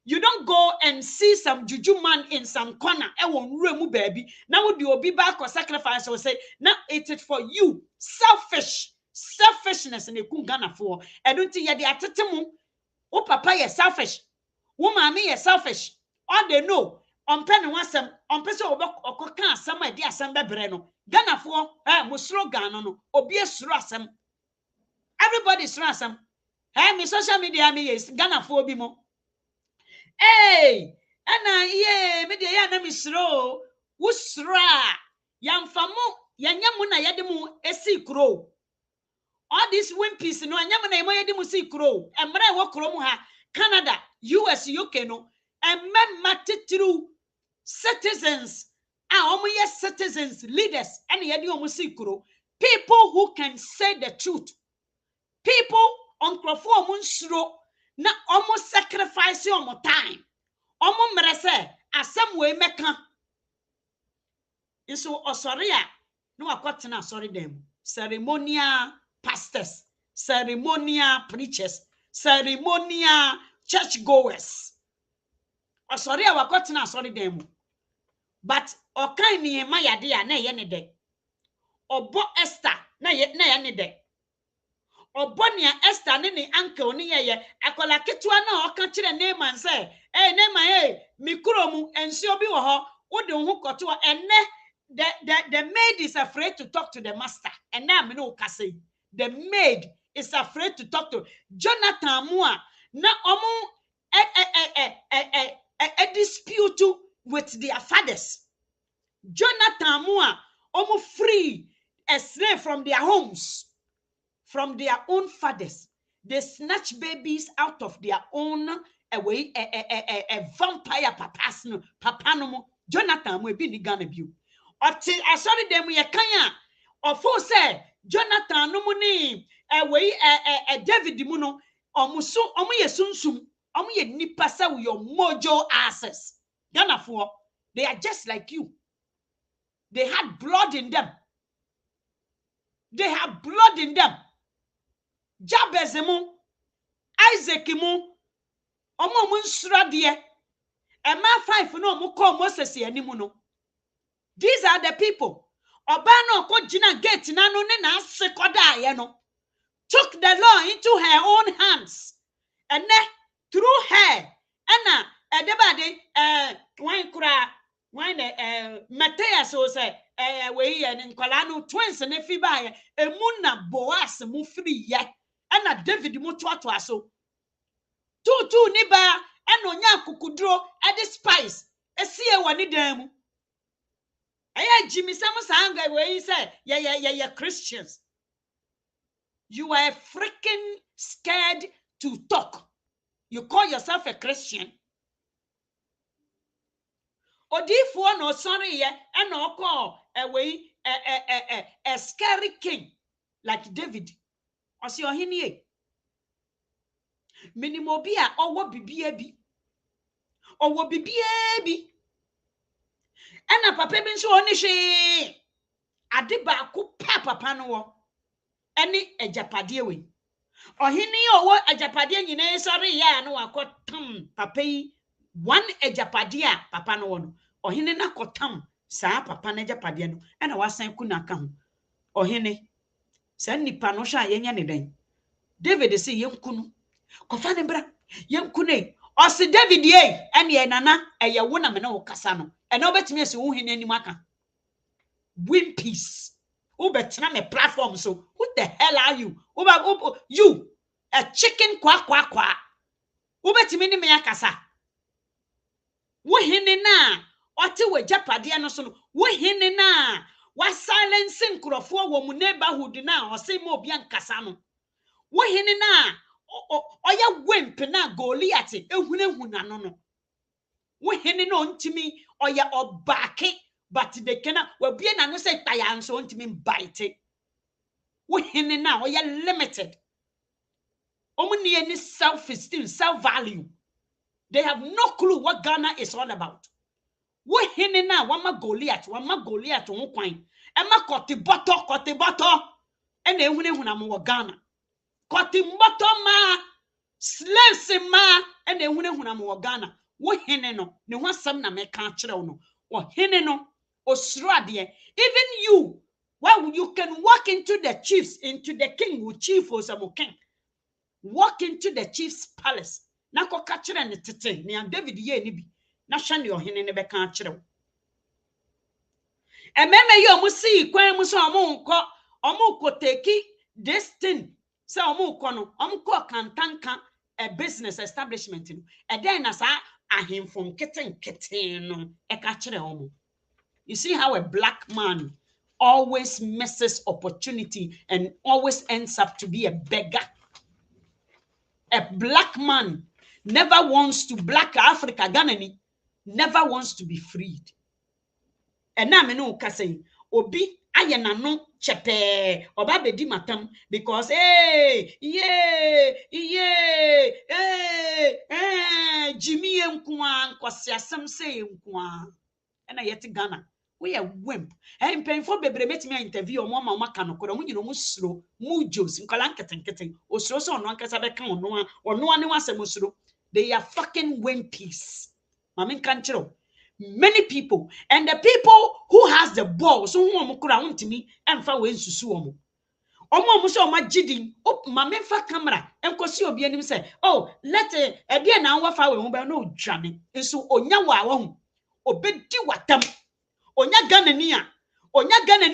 You don't go and see some juju man in some corner. I won't remove baby. Now would you be back or sacrifice or say, now it is for you. Selfishness in the Kungana for. I don't think you're the atemu. Oh, papa, you're selfish. Oh, mommy, you're selfish. All they know, on penny was some, on person or cocan, some idea, some bebreno. Ghana for, musro Ghana, no, or be a srasam. Everybody's rasam. Hey, me social media, me is Ghana for bimo. Hey, and me de ya na misro usra yamfamo yanyamu na yedemu esi kro. All these wimpies no anyamu na yedemu si kro. Emre wo kro mu ha Canada, US, UK no. Emma matitru citizens. Citizens, leaders, and yedi omu si kro. People who can say the truth. People on crofo munsro. Na almost sacrifice your time. Almost merese asem we meka. Iso osoria no akwatena sorry them. Ceremonial pastors, ceremonial preachers, ceremonial churchgoers. Osoria wakwatena sorry them. But okan ni Nehemiah dia na ye ne de. Obo Esther na ye ne de. Obonia Esther ne uncle ni ye akola ketua na oka kire Naaman say Naaman mikromu ensuo bi wo ho wo de ho koto enne the maid is afraid to talk to the master and now me no ka say the maid is afraid to talk to Jonathan Moa na omo a dispute with their fathers. Jonathan Moa omo free a slave from their homes, from their own fathers. They snatch babies out of their own away a vampire papa no Jonathan will be the Ghana view. Or I saw them we kanya or for say Jonathan no money away a David Muno or musu omu ye sunsum omu ye nipa sa with your mojo asses. Ghana for they are just like you. They had blood in them. They have blood in them. Jabez mu, Isaac mu, omo munsura de. Emma 5 no mu call Moses animu no. These are the people. Obano ko jina gate na no ne na sekoda ye no. Took the law into her own hands. And then through her, Anna, edebade wine kura wine Matthias so say we and Nkwalano twins and Fiba emuna Boas mu free ye. Anna David mu twatwa so. Two niba and onya kukudro at the spice. Esie wani demu. Aya Jimmy Samusanga where he said, yeah, Christians. You are freaking scared to talk. You call yourself a Christian. Odifo no sorry yeah, and no call away a scary king like David. Or see your hinny. Minimobia or what be baby. Or what be baby. And a papa bin so onishi. Adiba ku papa no. Any a japadie we. Or he knew what a japadie in sorry ya no akotam papa one a japadia papa no one. Or he na kotam sa papa na japadia no. And I was saying kunakam. Or he send ni panosha yenya ni den. David say yem kunu. Kofane bra yem kune. Or si David ye and ye nana a ya wona me no kasano. And no bet me so who hin any maka. Win peace. Ubetina me platform so who the hell are you? You a chicken kwa. Ubetimi ni me akasa. Wo hini na oti we japade no so no. Wo hini na wa silencing krofo wo mu neighborhood na o say mo obi ankasa no. Wo hini na oya wemp na Goliath ehunehuna no. Wo hini na ontimi oya obake. But they cannot, well, be an answer, Tayan, so want to mean bite it. We in now, we are limited. Only any self-esteem, self-value. They have no clue what Ghana is all about. We in now, one more Goliath, one coin. And my cotti bottle. And then when I'm more Ghana. Cotti bottle ma, slaves ma, and then when I'm more Ghana. We in no, no one some na me can't no. Or hineno. Even you, well, you can walk into the chiefs, into the king, who chief was a king. Walk into the chief's palace. Nako kachira ne tete, ni an David ye ni bi. Na shani yo hene ne beka achira. Ememe yo musi kwen muso omu teki this thing. Se omu kono, omu ko kantanka a business establishment. And then as a him from kitten no e kachira omu. You see how a black man always misses opportunity and always ends up to be a beggar. A black man never wants to, black Africa, Ghana, never wants to be freed. And now I know saying, Obi, ayana no chepe, oba bedi matam, because, Jimmy nkwa, kwasia some say nkwa. And I yet Ghana. We are wimp. And painful baby met me interview on one macano, you know, musro, mujos, in Kalanketing, or so no one can have a count, or no one wants a musro. They are fucking wimpies. Mamin Canchero. Many people, and the people who has the balls, who want to me and far away to sue. Omo muso ma jidin op mamen fa camera enkosi obi anim say oh let e bia na wa fa we mo be no dwane nso onya wa wo obedi watam onya ganani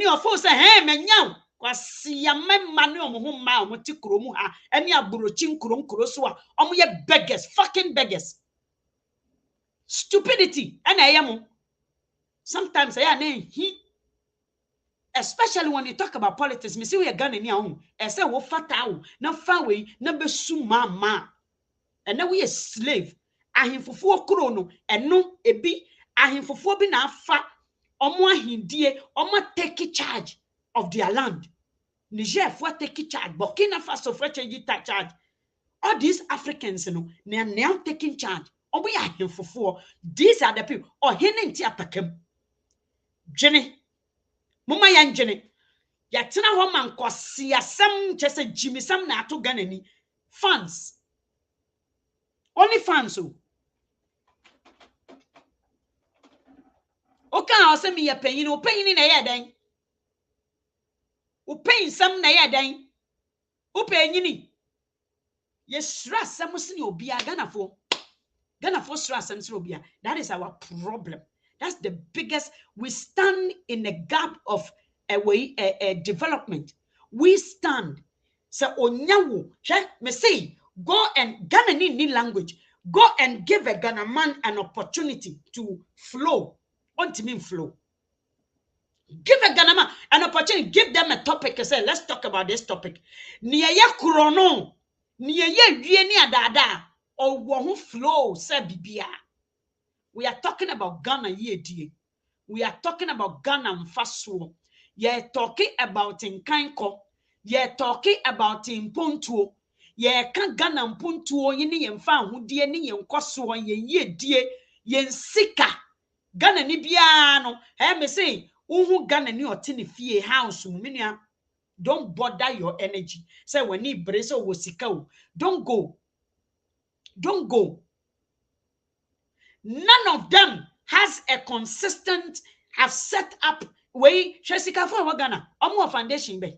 ofo say he menyaw kwasi ya memma ne omo ho ma omo ti kromu ha ene abrochi nkro so a omo ye beggars fucking beggars stupidity and I am sometimes I am he especially when you talk about politics. Me say we are Ghana ni ahun. I say wo fata o na fa we na be su mama. And now we a slave. Ahemfofo kuro no eno ebi ahemfofo bi na afa omo ahindie omo take charge of their land. Niger for take charge, Burkina Faso for take charge. All these Africans, they are now taking charge. Oh, we are here for. These are the people. Oh, he didn't attack Jenny. Mama yan Jenny. Yatina woman kosi some just a Jimmy some na to Ganani. Fans. Only fans. Okay, I'll send me a pain. You know, pain in a year then. U pain some na year then. U pain yini. Yes, stress some will be a Ghana for. Ghana for stress and Robia. That is our problem. That's the biggest. We stand in a gap of a development. We stand. So onyawu, me say, go and Ghana need language. Go and give a Ghana man an opportunity to flow. Want to mean flow. Give a Ghana man an opportunity. Give them a topic and say, let's talk about this topic. Niya kurono, niya ni adada. Or who flow say bibia. We are talking about Ghana ye. We are talking about Ghana Faso. You're talking about Nkanko. You're talking about Mpuntuo. You're kan Ghana Mpuntuo yini yemfa hu die ni yenkwaso ye die yensika. Ghana ni bia no. Me say uhu Ghana ni otini fie house muminia. Don't bother your energy. Say when ni breso wosika. Don't go. Don't go. None of them has a consistent, have set up way. Shesika for Ghana, Omo foundation be.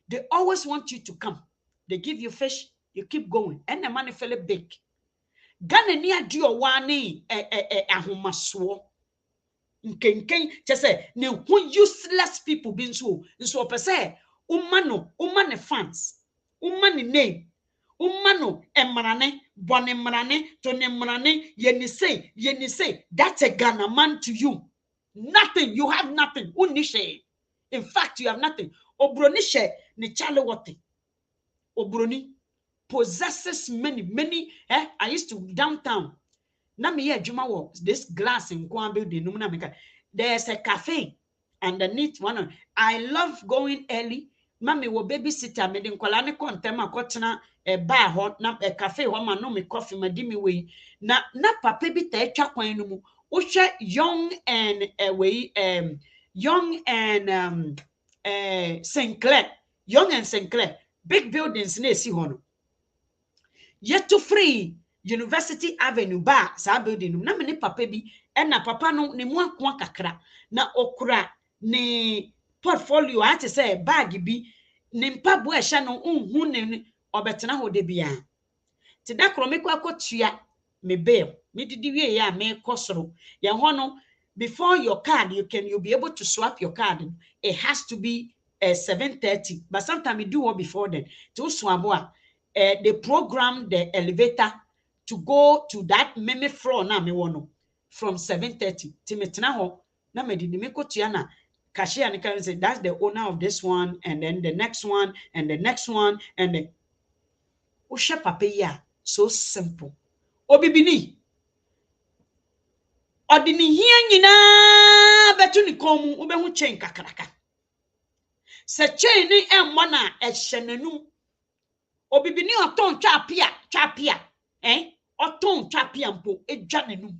They always want you to come. They give you fish, you keep going, and the money feel big. Ghana ni adio wani ahomaso. Nkenken, just say ne who useless people been so per se. Umane fans, umane name. Umano emrane bone mrane to ne mrane yeni say that's a Ghana man to you. Nothing, you have nothing. Unishe. In fact, you have nothing. Obroni she ne chale wote. Obroni possesses many I used to downtown. Na me ye juma wo this glass in Kwan building numna meka. There's a cafe underneath one. I love going early. Mami wo babysitter me den kwala ne kontema kotena bar hot na cafe ho ma no me coffee ma di me we na papa bi ta atwa kwan no mu wo hwe young and Sinclair, Young and Sinclair, big buildings na esi ho no yet to free University Avenue bar sa building na me ne papa bi na papa no ne mu akwa kakra na okura ne portfolio ati say bag bi nimpa bo ehya no unhu ne obetena ho de bia ti da kromeko akotua me bail me didi wie ya me kosoro ye ho no before your card you'll be able to swap your card. It has to be 7:30, but sometimes we do it before then to swap. They program the elevator to go to that meme floor na me wono from 7:30 to metena ho na me didi me kotua na cashier and can say that's the owner of this one, and then the next one, and the next one, and the Usha Papaya. So simple. Obibini. Odini hianyina betuni komu ubehu chain kakaraka. Se chain ni emwana eshenenu. Obibini oton chapia. Oton chapia mpo ejanenu.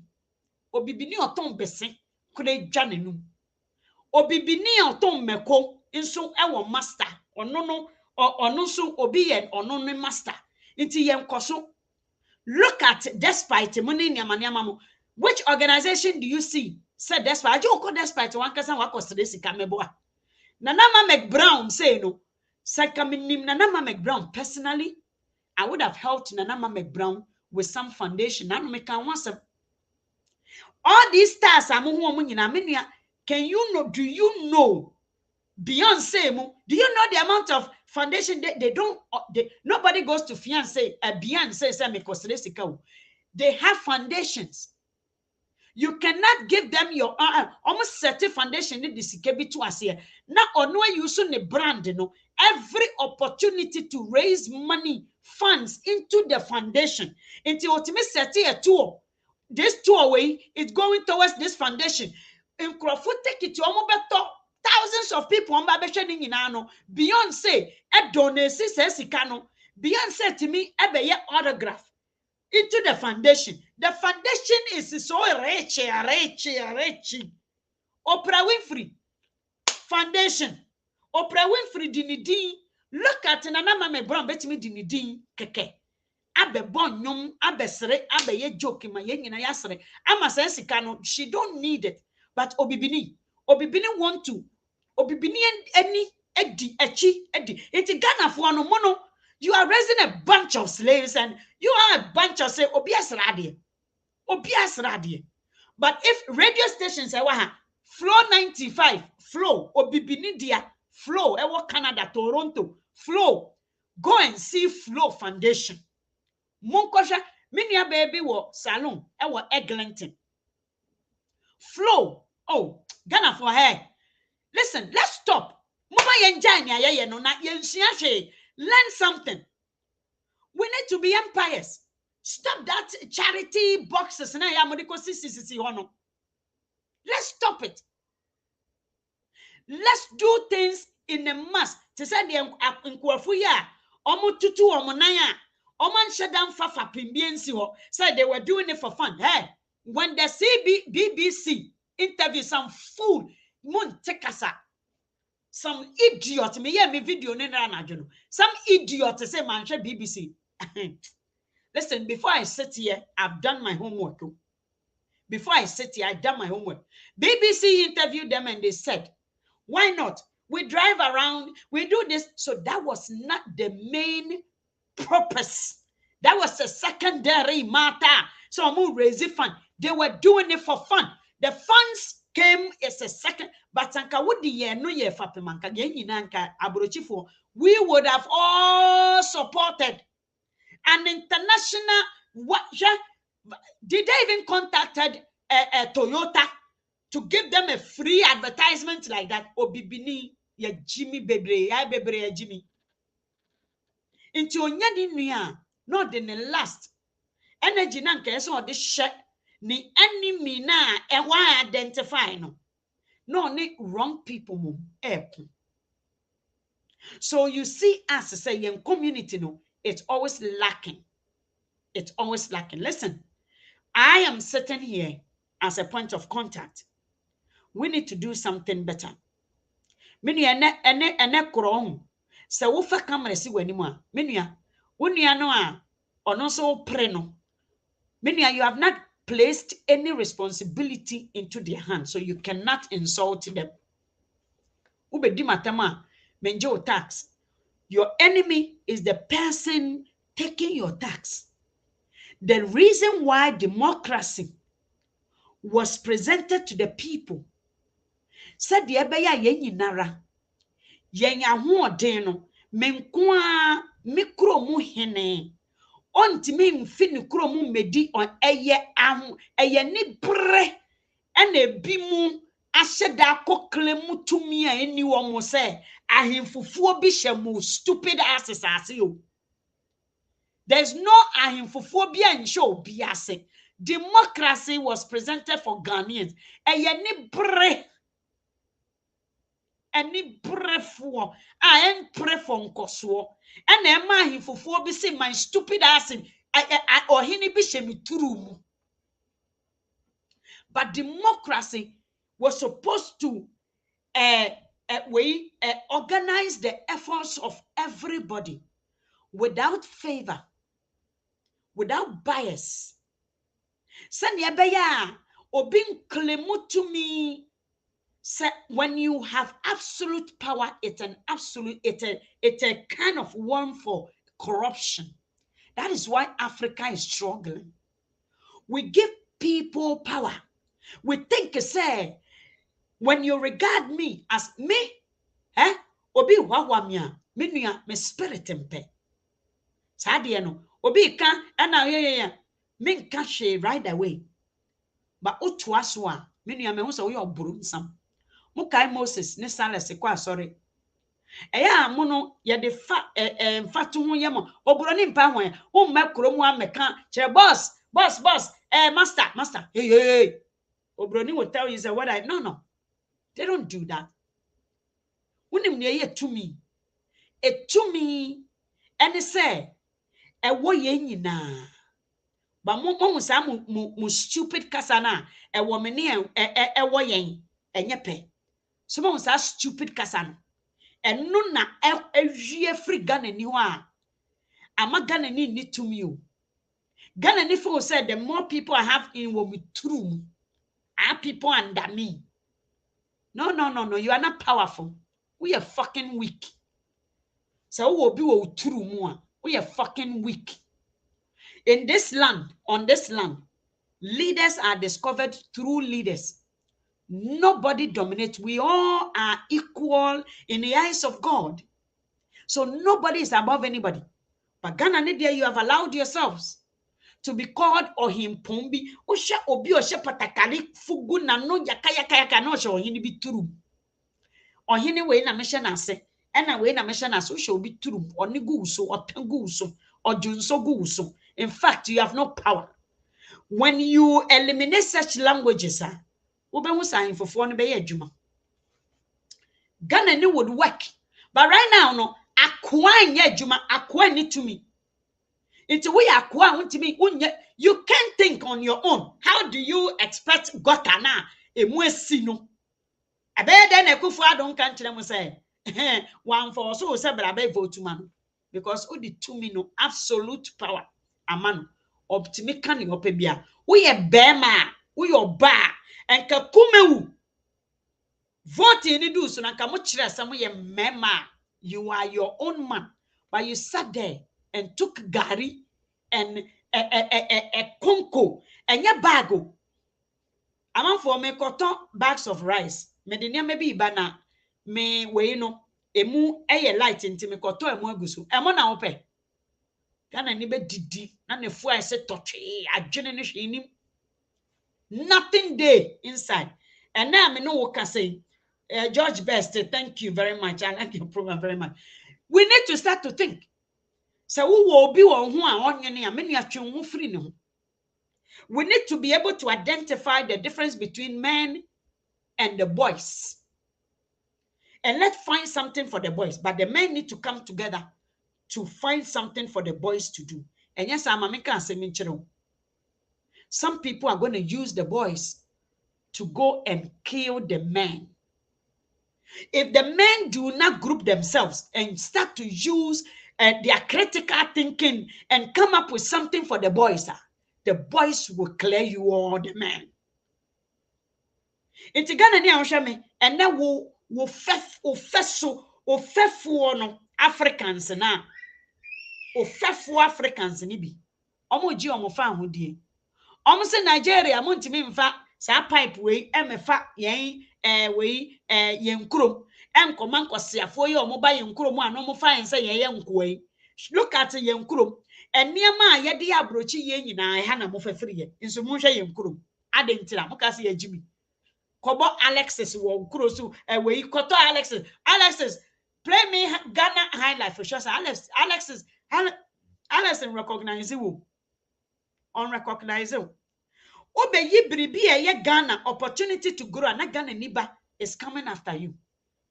Obibini oton bese kure janenu. Obibini oton meko inso ewo master ono so obi yen ono ne master inti yen koso. Look at despite money nyamanyamamu. Which organization do you see said despite you call despite one person wa kosere sika meboa Nanama McBrown say no sakaminim Nanama McBrown personally I would have helped Nanama McBrown with some foundation na me kan wasa all these stars amuhu omu nyina menua. Can you know, do you know Beyonce mu, do you know the amount of foundation they don't nobody goes to Beyonce say me kosere sika. They have foundations. You cannot give them your almost certain foundation in the sikebi to us here. Now, or no using the brand, you know, every opportunity to raise money, funds into the foundation. Until ultimate set a tool. This tool away is going towards this foundation. In Crawford, take it to almost thousands of people on Babeshaning in Ano. Beyonce, a donation says Sikano. Beyonce to me, a autograph into the foundation. The foundation is so rich. Oprah Winfrey Foundation. Oprah Winfrey dinidin. Look at Nana Mame Brown bet me dinidin keke. Abe bon nyom, abe sere, abe ye joke ma ye nyina yasere. Ama sensi kano, she don't need it. But Obibini want to. Obibini any edi edi. It's Ghana for no mono. You are raising a bunch of slaves and you are a bunch of say obias radie. But if radio stations say Flow 95, Flow, Obibini dia, Flow, ewo Canada, Toronto, Flow. Go and see Flow Foundation. Monkosha, minia baby wo salon, ewo Eglinton. Flow, oh, Ghana for her. Listen, let's stop. Mama yenjanya ye no na yensiashe. Learn something. We need to be empires. Stop that charity boxes. Let's stop it. Let's do things in a mass. To say the Nkwafuya, Omo tutu omonaya, Oman shadam fafa pimbiensi ho. Said they were doing it for fun. Hey, when the BBC interview some fool, mun tekasa. Some idiot, me video some idiot say man BBC. Listen, before I sit here, I've done my homework. Before I sit here, I've done my homework. BBC interviewed them and they said, why not? We drive around, we do this. So that was not the main purpose. That was a secondary matter. So I'm going to raise it fund. They were doing it for fun. The funds came as a second, but we would have all supported an international. Did they even contacted Toyota to give them a free advertisement like that? Obibini ya Jimmy Bebre ya Bebre ya Jimmy. Into onyadi not in the last energy nanka so this shit ni enemy na why identify no ni wrong people mum so you see us say in community no it's always lacking. Listen, I am sitting here as a point of contact. We need to do something better. Many ene krong se wo fa camera si wanimu a menua wonua no a ono so pre no menua you have not placed any responsibility into their hands, so you cannot insult them. Ubedi matama menjo tax. Your enemy is the person taking your tax. The reason why democracy was presented to the people said the ebeya yenyinara yenya hoden no menkoa mikro mu hene ontimi mfi ne kro mu medi on eye aho eye ni bre ena ebi mu ahyeda kokle mu tumi a eni wo mo se ahemfufuo bi hye stupid asses ase yo. There's no ahemfufuo bi anhye obi ase. Democracy was presented for Ghanaians. Eye ni bre any prefo and pray for nkoso and ema hifofo bi say my stupid ass or hini bi shemi turu. But democracy was supposed to organize the efforts of everybody without favor, without bias. Send ya obin klemu to me. So when you have absolute power, it's a kind of one for corruption. That is why Africa is struggling. We give people power. We think, say, when you regard me as me, obi wawamia, me spirit impe. Sadiano, obi kan, and now, min kashe right away. But utwaswa, many a means of your brunsam. Mukai Moses, ne Salas, sorry. Eya mono ye de fatu ho yemo obroni mpa ho o makro mu ameka chere boss master hey obroni will tell you say what I no they don't do that. Unim ne ye to me any say e wo ye nyina ba mo sa mo stupid kasa na e wo me ne e wo yen enye pe so mo sa stupid kasa no eno na ewie free Ghana ni ho a ama Ghana ni need to me o Ghana ni for said the more people I have in what we true are people under me. No, you are not powerful. We are fucking weak. So we will be true more. We are fucking weak. In this land, on this land, leaders are discovered through leaders. Nobody dominates. We all are equal in the eyes of God. So nobody is above anybody. But Ghana, you have allowed yourselves to be called Ohimpombi. Osha obi osha patakali fugu na no yaka no osha ohini bi turu. Ohini we na mesha na se. Ena we na mesha na se osha obi turu. Oni gu uso, otengu uso, ojunso gu uso. In fact, you have no power. When you eliminate such languages, ube musa infofo no be adwuma. Ghana ni would work. But right now, no, akwa nye adwuma, akwa ni to me. It's we akwa to me. You can't think on your own. How do you expect Gotana? Emwesino. Abe den ekufu adon kan kire mo say. One for so say brabe vote man. Because o di to me no absolute power. Amano. Optimi kan ni opebia. We ye bema, we your ba. Enka kumewu. Vote ni do so na ka mo kire asam ye mema. You are your own man. But you sat there and took gari and a konko and your bago. Among for me cotton bags of rice. Me de maybe bana me we no emu light into me cotton emu agusu. Emo na ope. Kana ni be didi na ne fu I say touch adwene ne hwenim. Nothing there inside. And now me no can say George Best, thank you very much. I like your program very much. We need to start to think. So we will be on who are on free. We need to be able to identify the difference between men and the boys. And let's find something for the boys. But the men need to come together to find something for the boys to do. And yes, some people are going to use the boys to go and kill the men. If the men do not group themselves and start to use their critical thinking and come up with something for the boys will clear you all the men. It's Ghana ni ahwehwe and then will fefu no Africans na fefu Africans ni bi omo ji omo fa ahodie omo se Nigeria mo ntimi mfa sa pipe we emefa yen we yen krom enkoma nkosiafo ye omo ba yen krom a no mo fa yen se yen nkoai. Look at yen krom eniema a ye de abrochi ye nyina ha na mo fafiri ye nso mo hwe yen krom adentira mo ka se ye jimi kobo Alexis wo nkro so we koto Alexis play me Ghana highlight for sure. Alexis recognize you unrecognize you. Obe yi bribi ye Ghana opportunity to grow and Ghana niba is coming after you.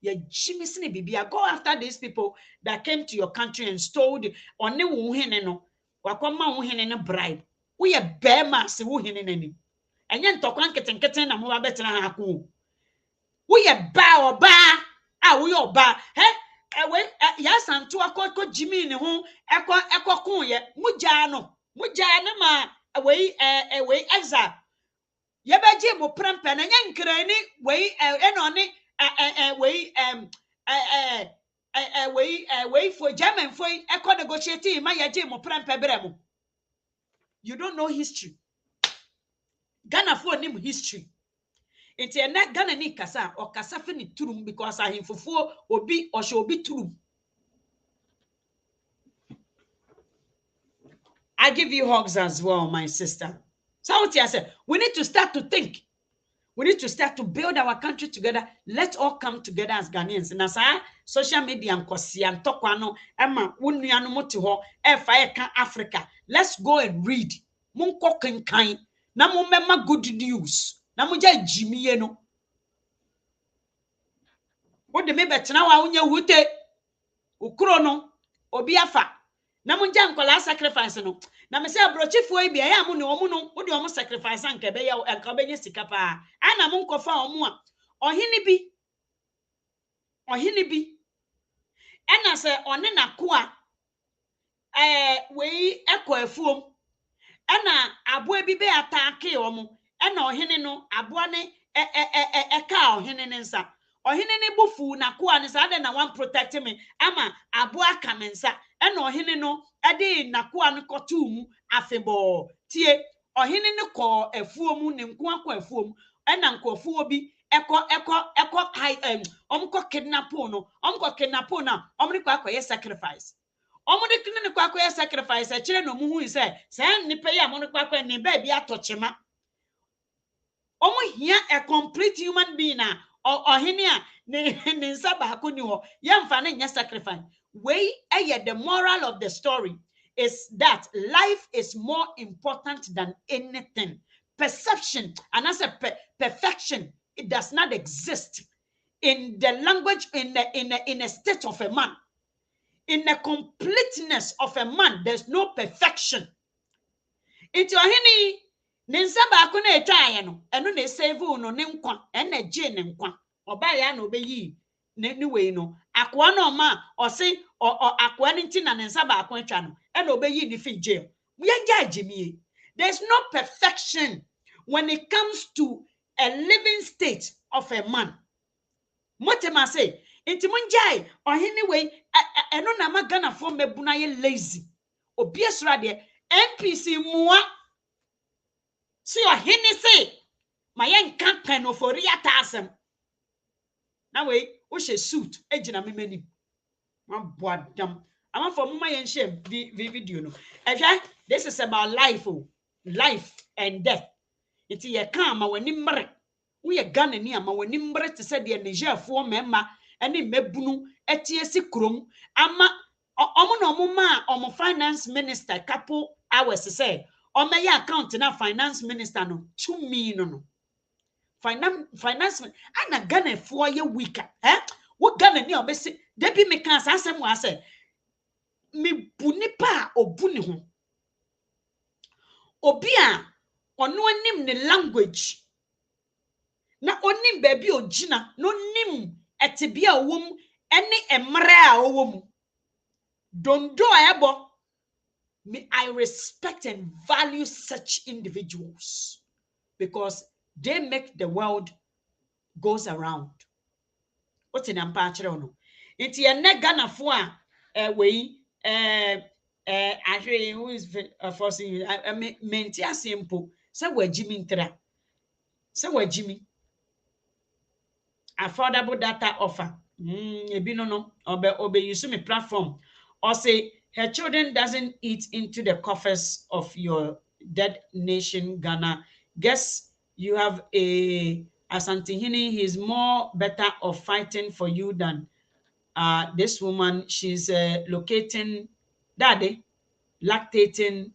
Ye jimisini bibia go after these people that came to your country and stole on ne wo hene no wakoma wo hene no bribe. We ye bema se wo hene nani. Enye ntokwa nketenkete na mo ba betena ha ko. We ye ba oba we oba we ya santo akoko jimi ne ho ekokun ye muja no ma we exa ye beje mo prempe na nya nkrani we enoni we for German for eko negotiate ma ye je mo prempe bremo. You don't know history. Ghana for nim history. It's a net Ghana ni kasa or kasa fini turum because I him for obi or should be turum. I give you hugs as well, my sister. So what I say, we need to start to think. We need to start to build our country together. Let's all come together as Ghanaians. And as our social media and Kosian Tokwano, Emma, Wuniano Motiho, Fire Africa. Let's go and read. Munko Kenkai. Namu mema good news. Namu jai Jimmy Yeno. What the maybe now unya wute ukrono obiafa. Namu jam kola sacrifice no. Na me say abrochifo e bia ya mu ne omu no wo de omu sacrifice anka be ya anka be nya sika pa ana mu nkofa omu a ohini bi ena se one na ko a we ekọ afuom ena abo bi be atake omu ena ohini no abo ne eka ohini ne nsa ohini ne bufu na ko a ne sa de na wan protect me ama abo aka me nsa ena ohini no ade na ko an kotu mu afebo tie ohini ne ko afuom ne nko akọ afuom ena nkofuo bi eko omko kidnapo no na omri kwa akoye sacrifice omri kine ne kwa akoye sacrifice akire no mu hu se nipa ya mo ne kwa akoye ne ba bi atochema hia a complete human being na ohini a ne nsa ba ko ni ho yemfa ne nya sacrifice we the moral of the story is that life is more important than anything. Perception and as a perfection, it does not exist in the language in a state of a man. In the completeness of a man, there's no perfection. Into ohini ninsa ba ko na etwa no eno na save no ne nkwa ena je ne nkwa oba ya na obeyi ne we no akwa no ma o se akwa nti na ninsa ba ko etwa no ena obeyi ni fi jail ye judge me. There's no perfection when it comes to a living state of a man. Motema say inti munjai ohini we eno na magana fo mebuna ye lazy obi esura de NPC muwa si ohini say mayen kankan no for ria tasem na we wo she suit ejina memani ma boadam ama for mama yen share video no ehwe this is about life and death. Iti ye kan ma wani mre wo ye Ghana ni ama wani mre te se de Niger fo mema ene mebunu etie si krom ama omo na omo ma omo finance minister couple hours say omo ya account na finance minister no 2 million no finance ana Ghana fo ye weaker wo Ghana ni obese debi me kan asem wa say me buni pa obuni ho obi a ono anim ne language na onim baby ogina no nim etebia owom ene emre a owom dondo ebo me I respect and value such individuals because they make the world goes around. What's in ampa no nti ene Ghana fo a we actually who is forcing menti asempo say wajimi ntra say wajimi affordable data offer ebi no obe use me platform or say her children doesn't eat into the coffers of your dead nation Ghana. Guess you have a Asantehini, he's more better of fighting for you than this woman. She's locating daddy lactating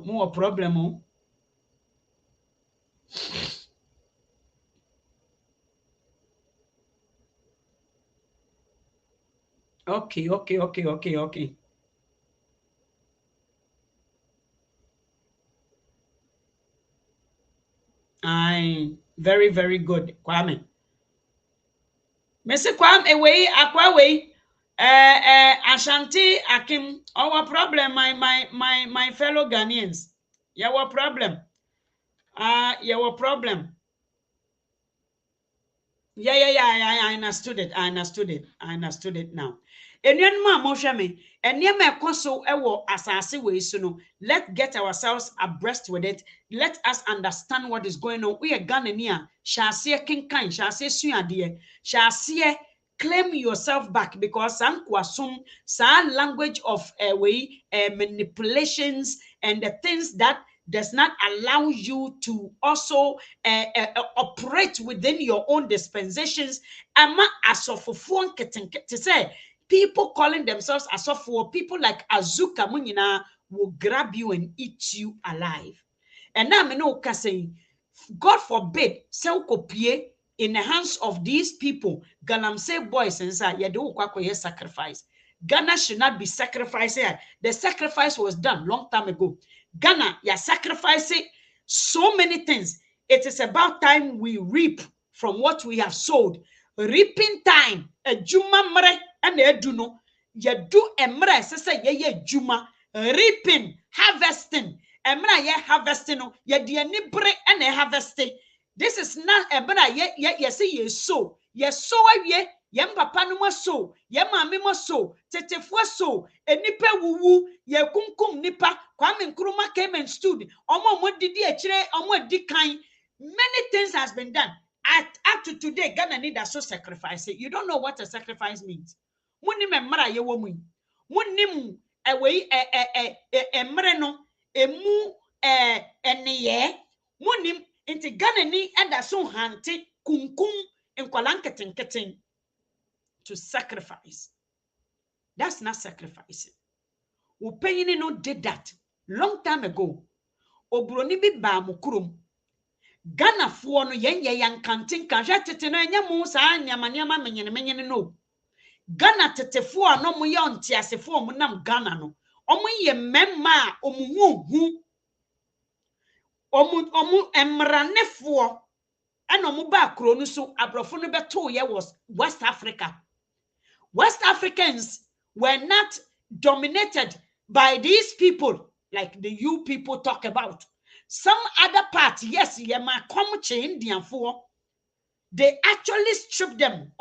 more problem. Okay. Very, very good, Kwame. Mr. Kwame, away, Aquaway, Ashanti Akim, our problem, my fellow Ghanaians. Your problem. Your problem. Yeah, I understood it now. Enyan ma mo hwe me, enye me ekoso ewo asase we so no. Let's get ourselves abreast with it. Let us understand what is going on. We are Ghana ni a, shase kenkan, shase suade, shase claim yourself back, because some language of manipulations and the things that does not allow you to also operate within your own dispensations. Ama asofofo to say people calling themselves asofo, people like Azuka Munyina will grab you and eat you alive. And now I know saying, God forbid, sell copy in the hands of these people, Galamsey boys inside, yeah, they sacrifice. Ghana should not be sacrificing. The sacrifice was done long time ago. Ghana, you're sacrificing so many things. It is about time we reap from what we have sowed. Reaping time. A juma mre and a duno. You do a mre, say ye juma. Reaping, harvesting. Emra ye harvesting no ye de ani bre na harvesting. This is not emra ye say ye so awie ye papa no mo so ye maame mo so tetefo so enipa wuwu ye kunkum nipa Kwame Nkrumah came and stood omo didi akire omo di kan. Many things has been done. Up to today, Ghana need a so sacrifice. You don't know what a sacrifice means. Munim emra ye wo mu. Munim ewe emre no emu enye munim inti Ghana ni eda so hante kunkum nkwalanketenketen to sacrifice. That's not sacrificing. Upayini no did that long time ago. Obroni bi ba mukurum. Ghana fo no yenye yankantin kanja tete no enya mu sa nyama menyene no. Ghana tetefo a no mu ye ontiasefo mu nam Ghana no. Omu ye memma omu omu emranefo and omu ba kro no so abrofo no beto ye was West Africa. West Africans were not dominated by these people like the you people talk about. Some other parts, yes, yema komche Indian for. They actually stripped them.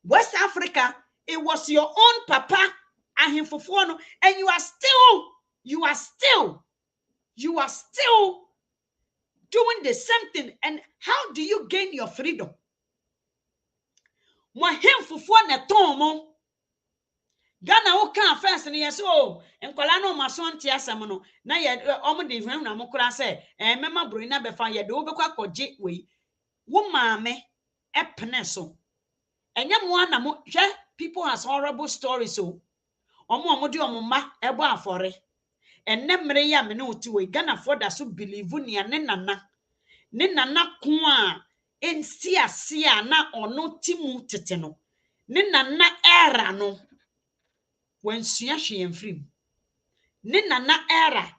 West Africa, it was your own papa and him for and you are still doing the same thing. And how do you gain your freedom? Him for na tomo Ghana o kan first ni yes oh enkwala no maso ntia asem no na ye omo de hwem na mokura se mema bro na befa ye de obekwa koje we wo maame epne so enya mo na mo hwe people has horrible stories so omo de omo ma ebo afore enne mere ya me no ti we Ghana for da so believe ni ne nana ko a ensi ase a na ono timu tete no ne nana era no when Suya free, Nina era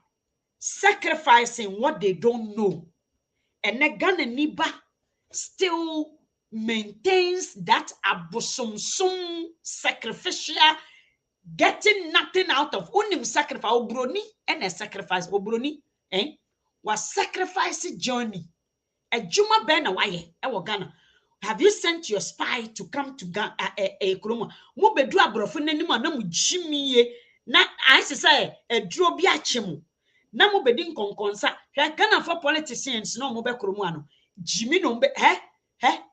sacrificing what they don't know, and Ghana Niba still maintains that abosomsum sacrificial, getting nothing out of unim sacrifice obroni and a sacrifice obroni was sacrificing journey. A Juma Bena waye Ghana. Have you sent your spy to come to Ghana a Kroma? Mo bedu abrofo nanimo na mo jimiye na I say a drobi achemu. Na mo bedi nkonkonsa. Ghana for politicians no mo be kromo ano. Jimi no be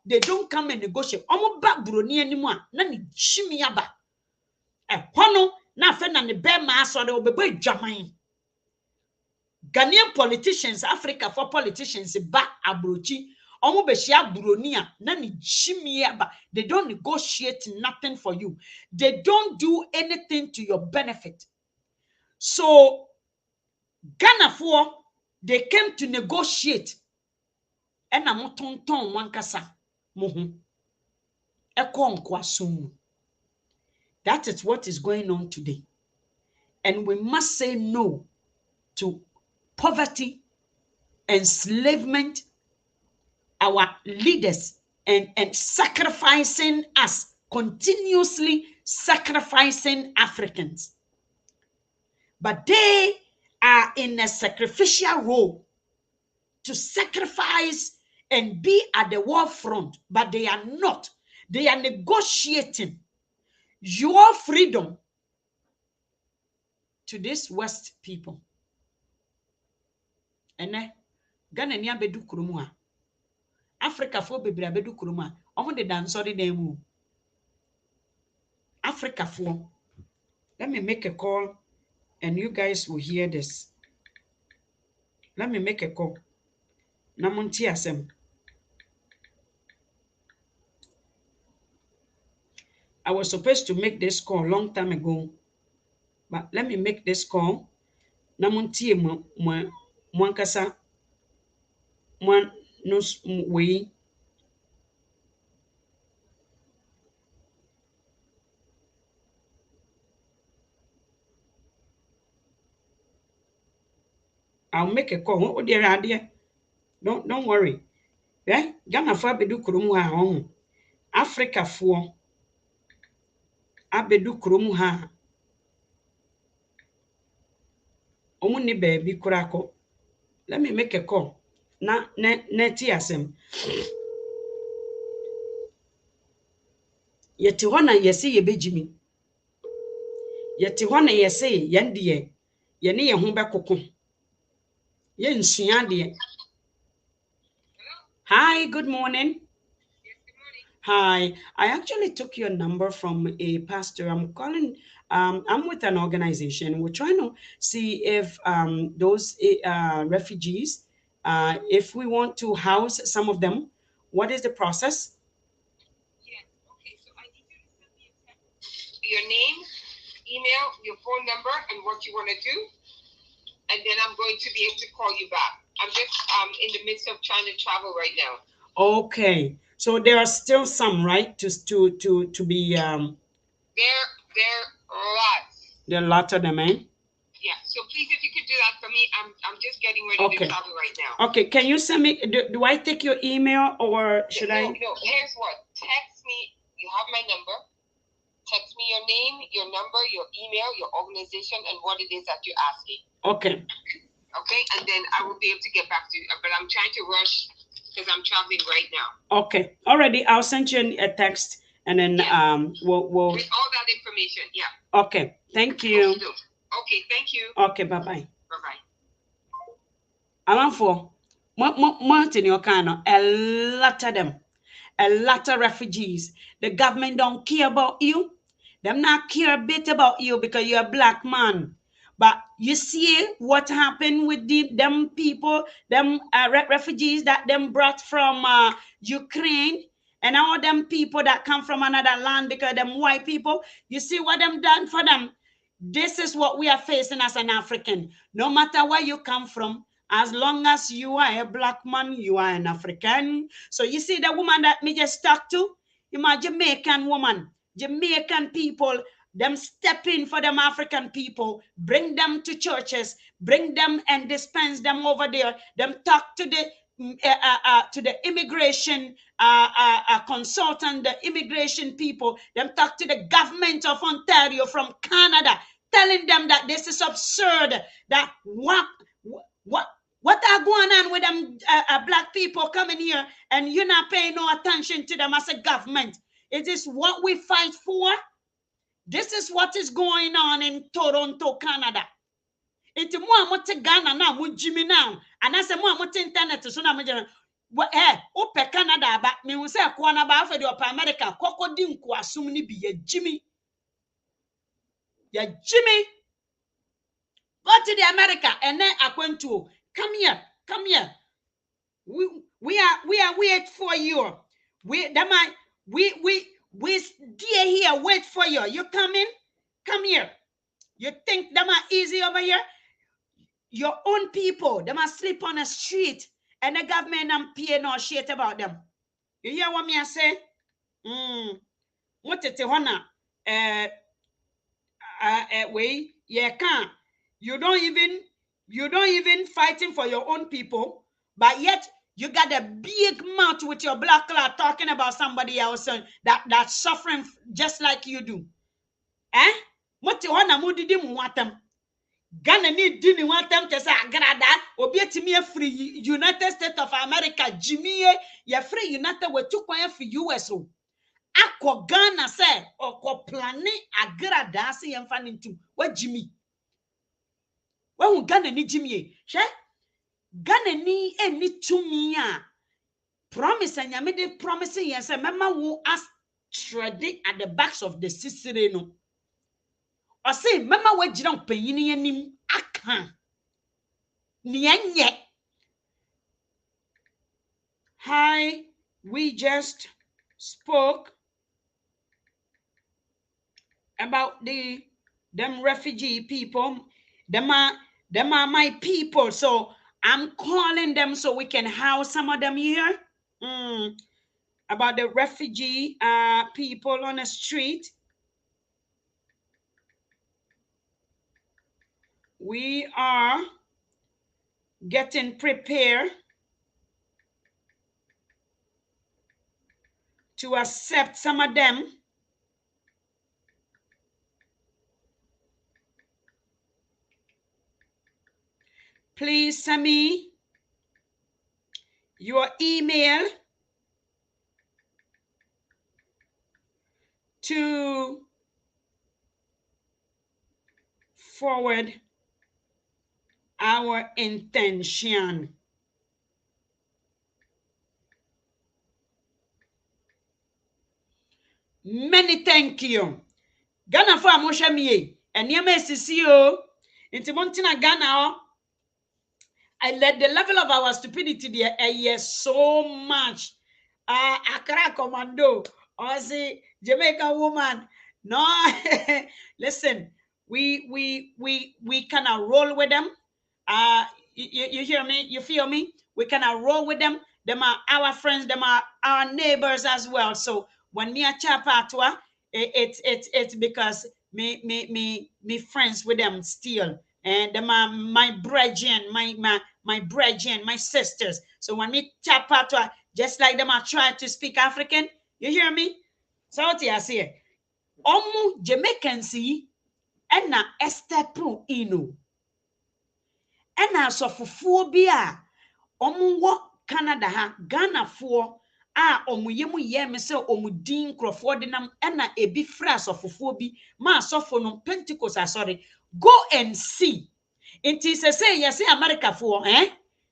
they don't come and negotiate. Omo ba broni animo a na ni jimi aba. Hono na fe na ne be ma so de obebo dwaman. Ghanaian politicians, Africa for politicians ba abrochi. They don't negotiate nothing for you. They don't do anything to your benefit. So Ghana for they came to negotiate. And I'm tonton wankasa mohu. That is what is going on today. And we must say no to poverty, enslavement, our leaders and sacrificing us, continuously sacrificing Africans. But they are in a sacrificial role to sacrifice and be at the war front, but they are not. They are negotiating your freedom to these West people. And Ghana niya bedu kurumua. Africa for bebre abedu kuruma omo de dance odi dem mu Africa for. Let me make a call and you guys will hear this. Let me make a call. Namunti asem. I was supposed to make this call a long time ago, but let me make this call. Namunti mwankasa mwan nus we. I'll make a call. What dear idea? Don't worry. Yeah, Ghana for abedu kurum ha on. Africa for abedu kurum ha. Omu ni baby kurako. Let me make a call. Na ti asem. Yeti hona yesi yebejimi. Yeti hona yesi yendie. Yeni ye ho bekoko. Ye nsua de. Hi, good morning. Hi, I actually took your number from a pastor. I'm calling, I'm with an organization. We're trying to see if those refugees, if we want to house some of them, what is the process? Yes, okay, so I need you to send me a text. Your name, email, your phone number, and what you want to do. And then I'm going to be able to call you back. I'm just in the midst of trying to travel right now. Okay. So there are still some, right? To be There are lots. There are lots of them, eh? Yeah. So please, if you could do that for me, I'm just getting ready to travel right now. Okay. Can you send me? Do I take your email or should I? No. Here's what. Text me. You have my number. Text me your name, your number, your email, your organization, and what it is that you're asking. Okay. Okay, and then I will be able to get back to you. But I'm trying to rush because I'm traveling right now. Okay. Already, I'll send you a text and then we'll with all that information. Yeah. Okay. Thank you. Okay, thank you. Okay, bye-bye. Bye-bye. Alanfo, Martin Yokano, a lot of them, a lot of refugees. The government don't care about you. Them not care a bit about you because you're a black man. But you see what happened with them people, them refugees that them brought from Ukraine, and all them people that come from another land because them white people. You see what them done for them. This is what we are facing as an African. No matter where you come from, as long as you are a black man, you are an African. So you see the woman that me just talked to, my Jamaican woman, Jamaican people, them step in for them African people, bring them to churches, bring them and dispense them over there. Them talk to the immigration consultant, the immigration people. Them talk to the government of Ontario from Canada, telling them that this is absurd. That what are going on with them black people coming here and you're not paying no attention to them as a government? It is what we fight for. This is what is going on in Toronto, Canada. It's more amote Ghana now, mo Jimmy now, and I say more amote internet so na mo ope Canada ba me hu say ko na ba fa de opa America koko di nko asum ni bi ya Jimmy. Ya Jimmy. Go to the America and then akwentu. Come here. We wait for you. We dear here, wait for you. You coming? Come here. You think them are easy over here? Your own people, them are sleep on the street and the government and pay no shit about them. You hear what me I say? What it hona way you can't. You don't even fighting for your own people, but yet you got a big mouth with your black cloth talking about somebody else that's suffering just like you do. Eh? What you want to do them? Ghana need dini want them to say agrada obieti me free United States of America Jimmy ye free United we took one for US o akọ Ghana say okọ plane agrada say yem fa nintum wa Jimmy wa Ghana ni Jimmy she Ghana ni eni tumi a Promise and yamede promising yes, mama wo as treading at the backs of the sisire no. Or say mama we jira panyini anim aka. Nianye. Hi, we just spoke about them refugee people. Them are my people. So I'm calling them so we can house some of them here. About the refugee people on the street. We are getting prepared to accept some of them. Please send me your email to forward our intention. Many thank you. Ghana for amosha miye. Enyema esisi o. Inti montina Ghana o. I let the level of our stupidity there so much. Accra commando. Or say Jamaican woman. No. Listen, we cannot roll with them. You hear me? You feel me? We cannot roll with them. Them are our friends. Them are our neighbors as well. So when me a chapatwa, it's because me friends with them still, and them are my brethren, my brethren, my sisters. So when me chapatwa, just like them, I try to speak African. You hear me? So what I say? Omu Jamaican see, and na estepu inu. Ena asofofuo bi a omuwo Canada ha Ghana fo a omuyemu ye me se omudin krofo de nam ena ebi fra asofofuo bi ma asofo no Pentecost asori go and see. It is say yes America fo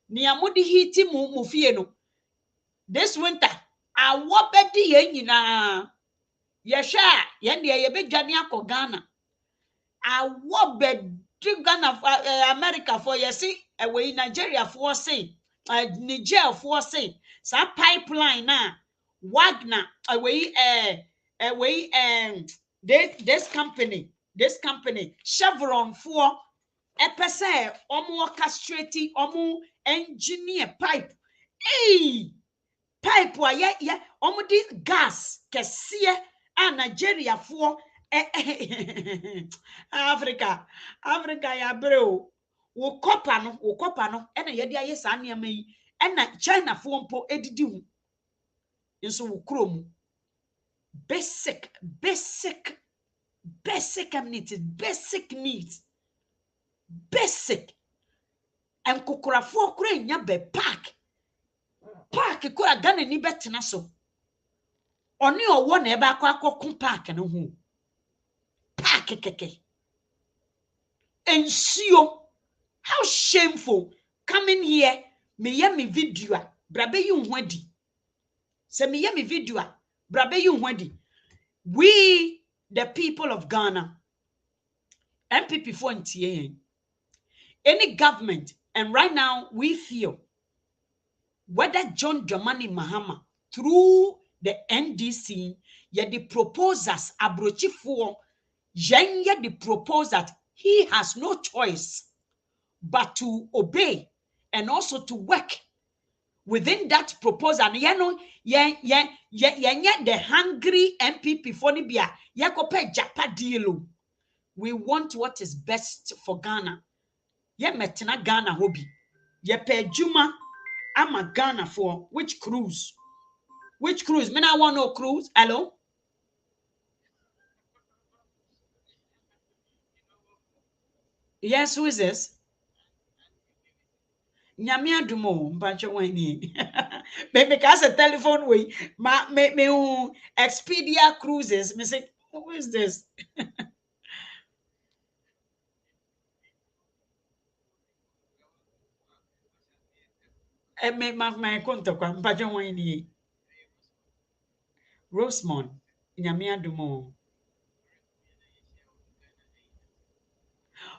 ni amudi hiti mu fie no this winter awo bedi ye nyina ye hwa ye de ye bedwane akọ Ghana awo bedi Ghana America for you see away Nigeria for say Niger for say sa pipeline na Wagner away this company Chevron for epese omo orchestrate omo engineer pipe pipe wa ya omo di gas kese a Nigeria for Africa ya bro wo copper no ena ye de aye sa nneema yi ena China fo mpo edidi hu nso wo krom basic needs enkokorafo kura nya be park kura Ghana ni betena so oni owo na ebe akwa park no hu park keke ensio. How shameful coming here me ye me video brabe yi nhwadi se me ye me video brabe yi nhwadi. We the people of Ghana MPP for ntie any government, and right now we feel whether John Dramani Mahama through the NDC ye the proposers abrochi for ye the propose that he has no choice but to obey and also to work within that proposal. The hungry MPP for Nibia, Yakope Japa deal. We want what is best for Ghana. Ye metena Ghana hobby. Ye pe Juma, I'm a Ghana for which cruise? Which cruise? Me I want no cruise. Hello? Yes, who is this? Nyame adumo mpacho wani me cast a telephone way me Expedia Cruises me say who is this me my konto kwa mpaje wan ni Rosemond nyame adumo.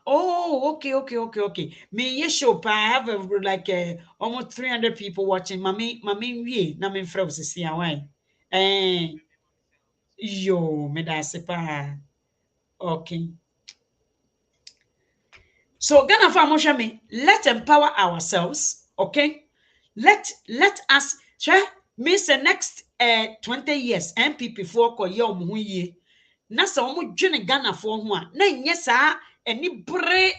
Oh, okay. Me yeshopa, I have like almost 300 people watching. Mami wie na me frɛ sisi awai. Yo, me da se pa. Okay. So Ghana for me, let's empower ourselves, okay? Let us share miss the next 20 years MPP for ko ye omo ye. Na se omo dwene Ghana for ho a na nye saa eni bre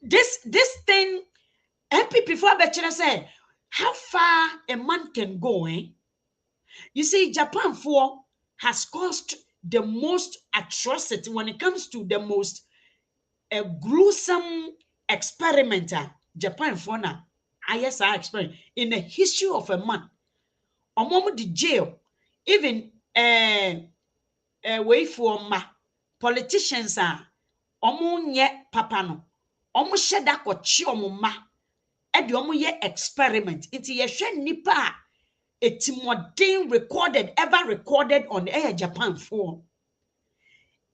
this thing MPP for be say how far a man can go, eh? You see Japan for has caused the most atrocity when it comes to the most a gruesome experimenter Japan for now ISR experiment in the history of a man. Omo the jail even way for ma politicians are omo nye papa no omo sheda kochi omo ma e de omo ye experiment into ye hwe nipa etimodin ever recorded on air Japan for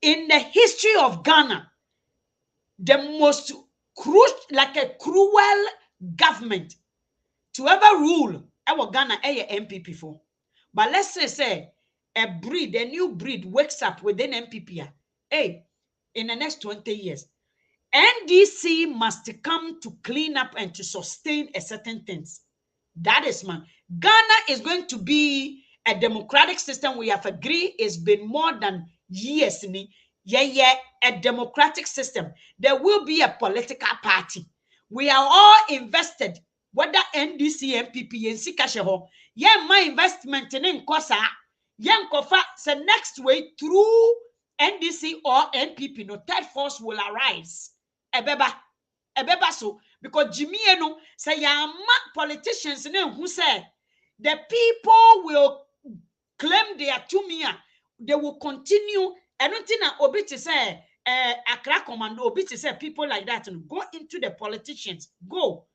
in the history of Ghana. The most like a cruel government to ever rule our Ghana MPP for. But let's say a new breed wakes up within MPP. Hey, in the next 20 years, NDC must come to clean up and to sustain a certain things. That is man. Ghana is going to be a democratic system. We have agreed it's been more than years. Yeah, a democratic system. There will be a political party. We are all invested, whether NDC, MPP, and Sikasheho. Yeah, my investment in Kosa, Yankofa, the next way through NDC or NPP, no third force will arise. Ebeba so, because Jimmy, say, politicians who say the people will claim their tumia, they will continue. I don't think Obi to say Accra Commando, Obi to say people like that and go into the politicians. Go,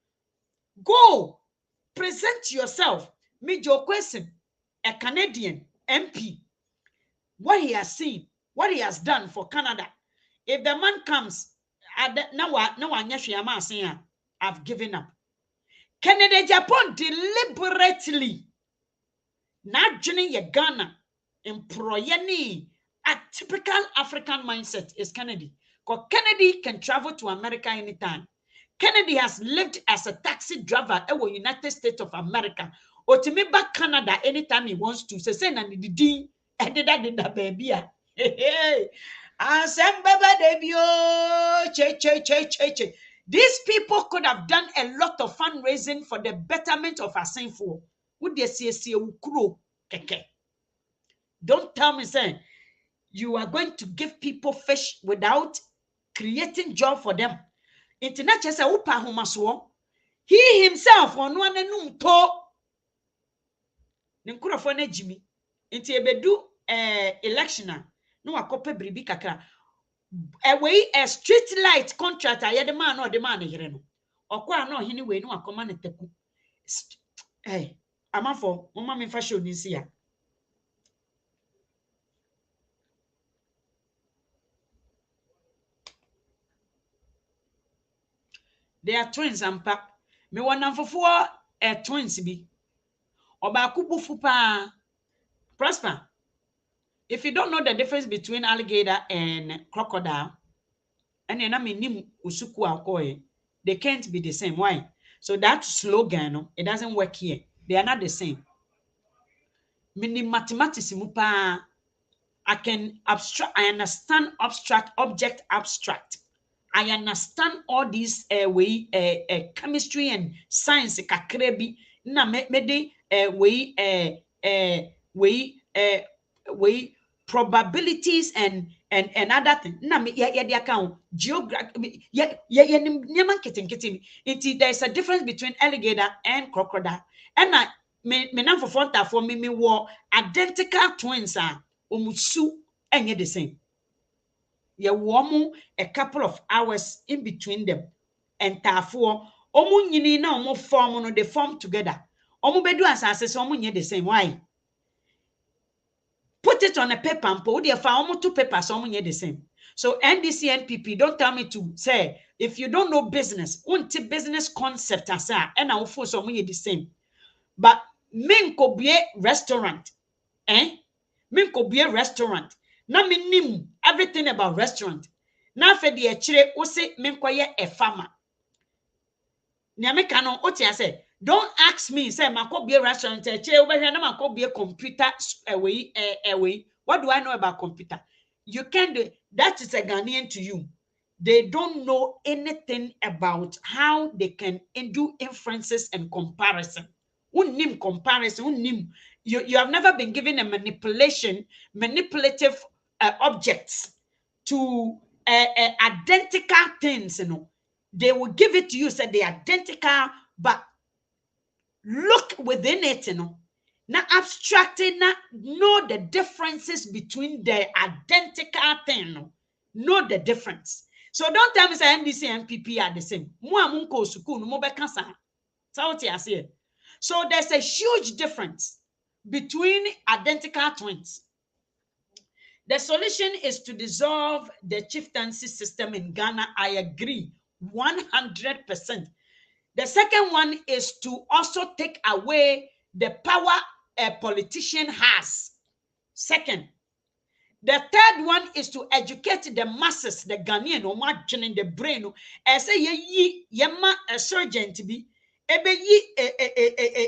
present yourself. Make your question. A Canadian MP, what he has seen, what he has done for Canada. If the man comes, I've given up. Canada, Japan deliberately not joining Ghana employ a typical African mindset is Kennedy. Because Kennedy can travel to America anytime. Kennedy has lived as a taxi driver in the United States of America. Or to me back Canada anytime he wants to. Say na the ding that baby. Hey. These people could have done a lot of fundraising for the betterment of our sinful. Would they see don't tell me, say, you are going to give people fish without creating job for them. International he himself on one and to Ninkura for Jimmy. Into ebedu election no akope bribi kakra. Away a street light contractor, ya the man or the man here no. Okwa no hini we no akoma ne teku. Hey, amafo, mama me fa show ni sia. They are twins ampa. Me wanamfofo twins bi. Oba kubufu pa. Prosper. If you don't know the difference between alligator and crocodile, and then I mean usuku alcohol, they can't be the same. Why? So that slogan, it doesn't work here. They are not the same. Meaning mathematics mupa. I can abstract, I understand abstract, object abstract. I understand all these chemistry and science kakrebi na me probabilities and other things. Na me ya account geography there's a difference between alligator and crocodile. And I me na for me war identical twins are omusu enye the same. You warm a couple of hours in between them, and therefore Omu nyini na omu form no, they form together. Omu bedu asase so omu nye the same. Why? Put it on a paper and put the omu two papers omu nye the same. So NDC NPP, don't tell me to say if you don't know business, unti business concept asa and I will force omu nye the same. But min ko be restaurant, min ko be restaurant. Na minim everything about restaurant. Na fe di echire ose min ko ye a farmer. Nyame no oti ase don't ask me say mako be restaurant echire obehwe na mako be computer away. What do I know about computer? You can't do that. Is a Ghanaian to you. They don't know anything about how they can do inferences and comparison. Unnim comparison, unnim. You have never been given a manipulative objects to identical things, you know. They will give it to you, say they're identical, but look within it, you know. Now abstracting, know the differences between the identical thing, no. Know the difference. So don't tell me say NDC and NPP are the same. So there's a huge difference between identical twins. The solution is to dissolve the chieftaincy system in Ghana. I agree 100%. The second one is to also take away the power a politician has. Second. The third one is to educate the masses, the Ghanaian, or margin in the brain. I say ye yema a surgeon to be ebe ye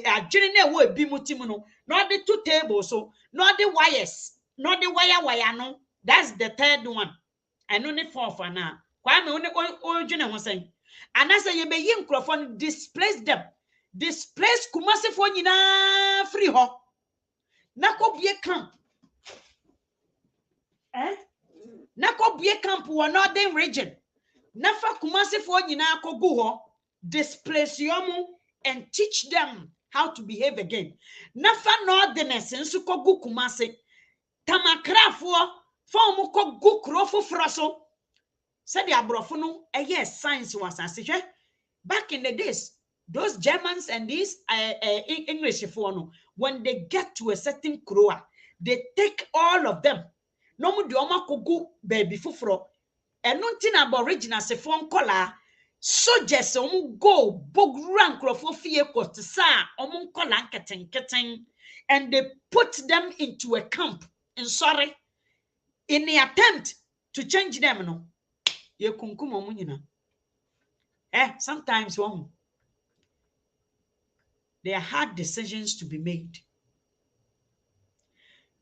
a general will be mutimuno, not the two tables, so not the wires, not the wire no. That's the third one. I know the fourth for now. Kwame only original was saying. And I say ye be yin microphone displace them. Displace Kumasi for yina free ho. Nako be camp. Nako bie camp wa northern region. Nafa Kumasi for nyina kogu ho, displace yomu and teach them how to behave again. Nafa northerners nsu kogu Kumasi. Tamakrafo form kogu krofo froso. Said the abrofo no yes science was asihwe. Back in the days, those Germans and these English for no, when they get to a certain kroa, they take all of them. No mu de oma kogu baby fufro enunti na aboriginal se fon kola soldiers go bog rank crofo fie cost sa omun kola nketen and they put them into a camp in sorry in the attempt to change them no ye kunkum omun nyina sometimes there are hard decisions to be made.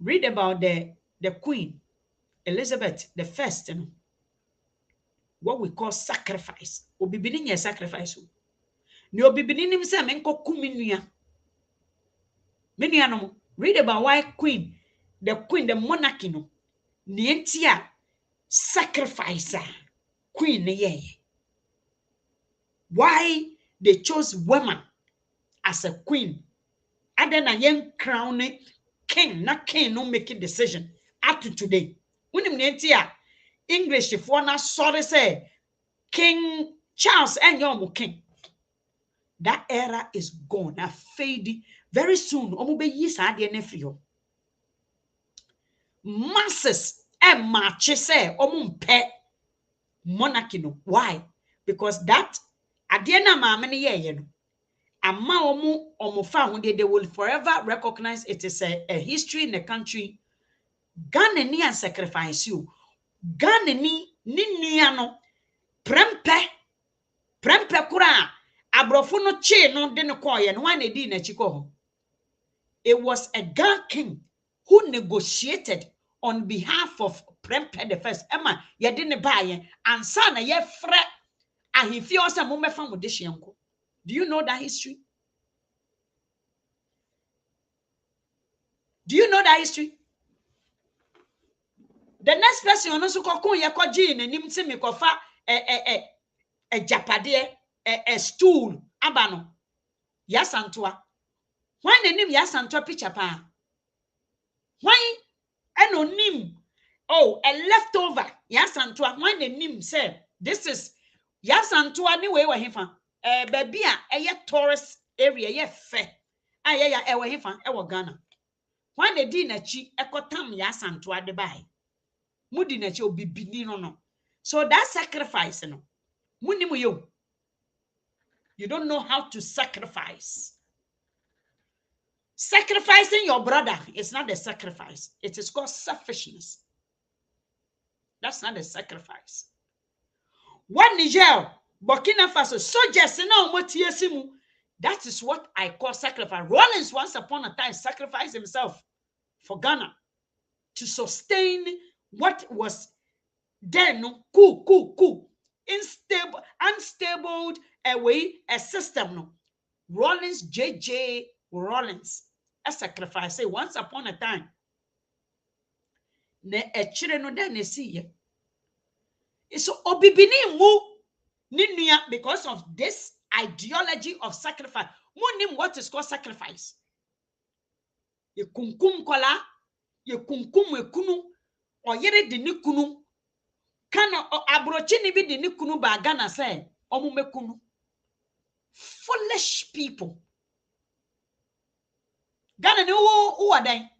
Read about the Queen Elizabeth the First, you know, what we call sacrifice. Obibini ye sacrifice. Ni obibini ni mse menko kuminuya. Minuya no. Read about why the monarchy no. Nientia sacrifice queen ye. Why they chose women as a queen. And then a young crown king, not king no make a decision up to today. When nientia English if one sorry say King Charles and your king. That era is gone. A fade very soon. Masses and marches say monarchy no. Why? Because that at the end of my many they will forever recognize it is a history in the country. Ghana ni and sacrifice you. Ghana ni niano prempe kura abrofo no che no de no koye no wan edi na chiko. It was a Ghana king who negotiated on behalf of Prempe the First. Emma ye de ne baye ansa na ye fre ahimfi o se mo mefa mo de hyenko. Do you know that history? Do you know that history? The next person on so kokon ye koji na nim se me kofa a japade a stool abano yasantoa when the name yasantoa picture pa when anonym a leftover yasantoa when the name say this is yasantoa ni we hefa baby a tourist area ye fe ya ewe hefa ewo Ghana when they di na chi ekotam ya santo ade bai mudi na chi obibini no so that sacrifice no muni mu yo you don't know how to sacrifice. Sacrificing your brother is not a sacrifice. It is called selfishness. That's not a sacrifice. What Niger, Burkina Faso, soldiers now what that is what I call sacrifice. Rollins once upon a time sacrificed himself for Ghana to sustain what was then cool, unstable a system. No. Rollins, JJ Rollins, a sacrifice once upon a time. Ne echire no den see so obibini mu ninuya because of this ideology of sacrifice. Monim what is called sacrifice. Ye kunkum kola, ye kunkum ekunu, oyere de ni kunu. Kana abrochi ni bi de ni kunu ba Ghana say omume kunu. Foolish people. Ghana ni who are they?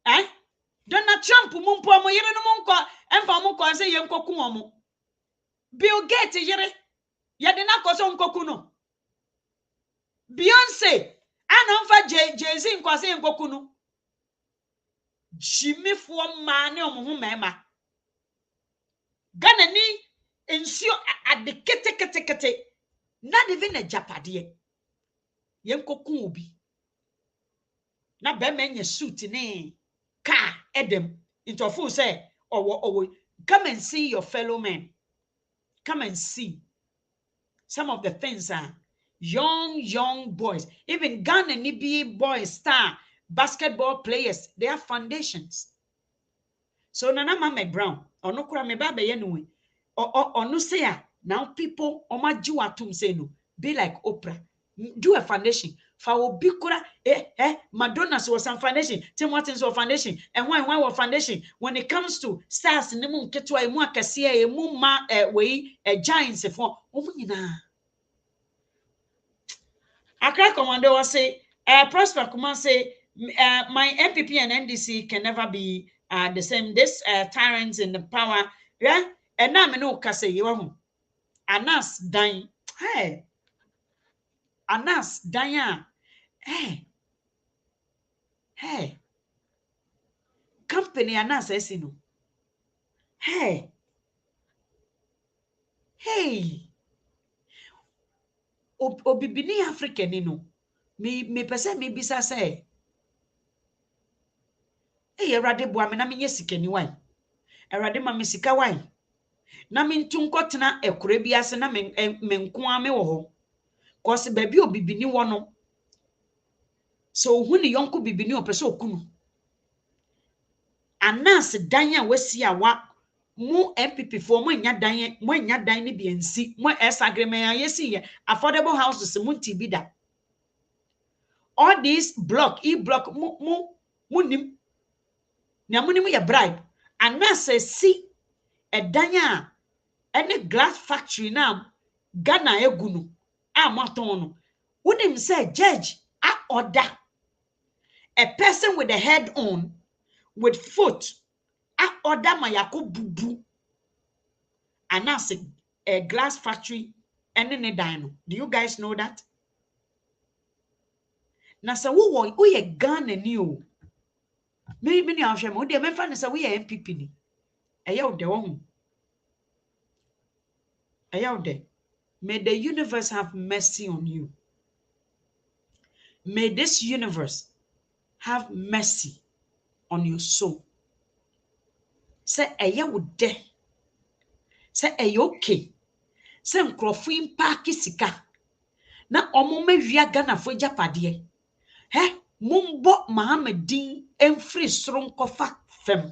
Eh? Donald Trump mumpo mo yere no monko emfa mo ko say yenkoku omo. Bill Gates yere ye de na ko so nkoku no. Beyonce anamfa Jay-Z nko say yenkoku no. Jimmy fo ma ne omo ho mema. Ghana ni ensio adekete not even a japade. Yenkoku obi. Na be menye suit ne car Edem into full say oh come and see your fellow men. Come and see some of the things are young boys, even Ghana NBA boys, star basketball players, they have foundations. So Nana Mama Brown or no kura me baba yenwe or no say now people or my Jewatum say no be like Oprah. Do a foundation for Obikura Madonna's was some foundation, Tim Watson's was foundation, and why was foundation when it comes to stars in the moon, Ketua, Mwakasia, a moon way, a giant for Omina. Accra Commando was say, Prosper Command say, my MPP and NDC can never be the same. This tyrants in the power, yeah, and now I know Kase, you are Anas dying. Hey. Anas, Diane, hey, company Anas, no. Hey, Obibini African, no. Me person, me bisa say, hey, erade boame na menye sikeni wan. Erade ma me sika wan. Na me ntunkotena ekure biase na menko ame wo ho. Cause baby obibini wo no. So hu ni yonko bibini opese okunu. Anas danya wasi awa mu MPP for mo nya dan ni bi ensi mo agreement yesi ye affordable houses mu tibida. All these block mu nim na mu nim ye bribe. Anas si edanya any glass factory na Ghana egunu amaton no. Unim say judge a order a person with a head on with foot a order mayako bubu announce a glass factory and in a dino. Do you guys know that? Nasa wo ye Ghana ni o. Maybe ni ahwe mo de memfa nasa wo ye MPP ni. Eya de wo. Eya de. May the universe have mercy on you. May this universe have mercy on your soul. Say eya wo de. Say eya okay. Say nkrofo impa sika. Na omo mawia Ghana fo japade. Mumbo Mahamedin emfri soro nkofa fem.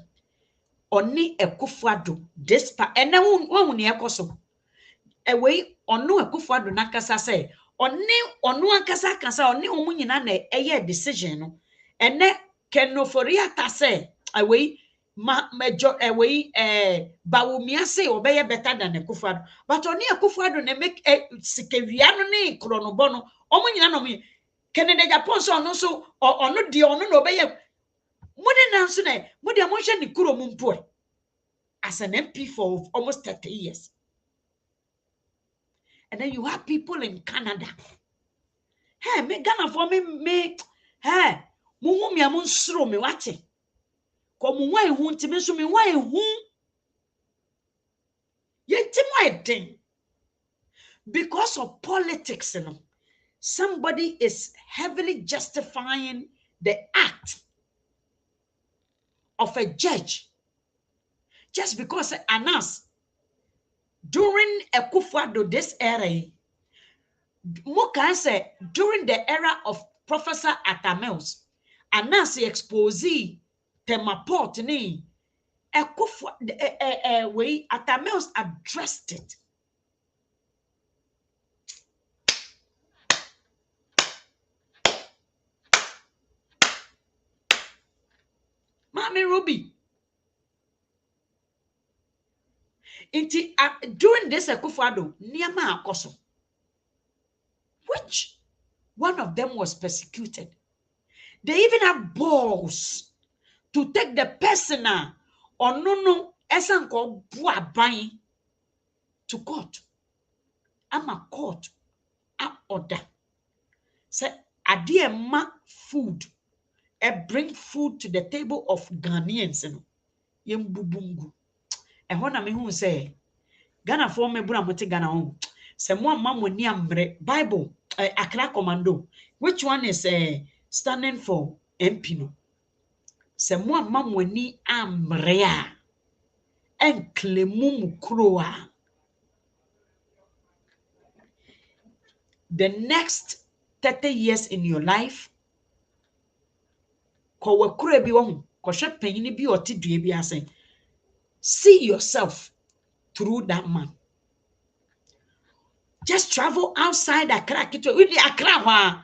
Oni Ekufuado despa ene won ne ekoso. Ewe onu Ekufuado nakasa say onu akasa kasa oni omunyina na eye decision no. Ene kenoforia ta say ewe major away bawumia say obey better than Akufo-Addo, but oni Akufo-Addo na make sikewia no ne kronobo no omo nyina no me Kennedy Japan so ono so ono de ono na obey mode na so na mode mo hwe ne kuro mu mpo as an MP for almost 30 years. And then you have people in Canada. Hey, me Ghana for me hey, mo hu me amon suro me wate. Ko mo wan hu ntime so me wan hu. Ye ntimo eden. Because of politics, you know, somebody is heavily justifying the act of a judge just because Anas during Akufo-Addo this era, Moka say during the era of Professor Atamels, Anas expose Temaport ni Akufo way Atamels addressed it. Mami Ruby. During this Akufo-Addo, Niama Akoso, which one of them was persecuted. They even have balls to take the personal or no esanko buabai to court. I'm a court a order. Say adie ma food. Bring food to the table of Ghanaians. Yembubungu. And when I mean say Ghana for me buna mote Ghana home. Se mo amamo ni ambre Bible Accra Commando. Which one is standing for MP no? Se mo amamo ni ambre a enklemu mukro a. The next 30 years in your life ko wakura bi wo ho ko hwe panyini bi otidue bi asen. See yourself through that man. Just travel outside Accra. We the Accra wa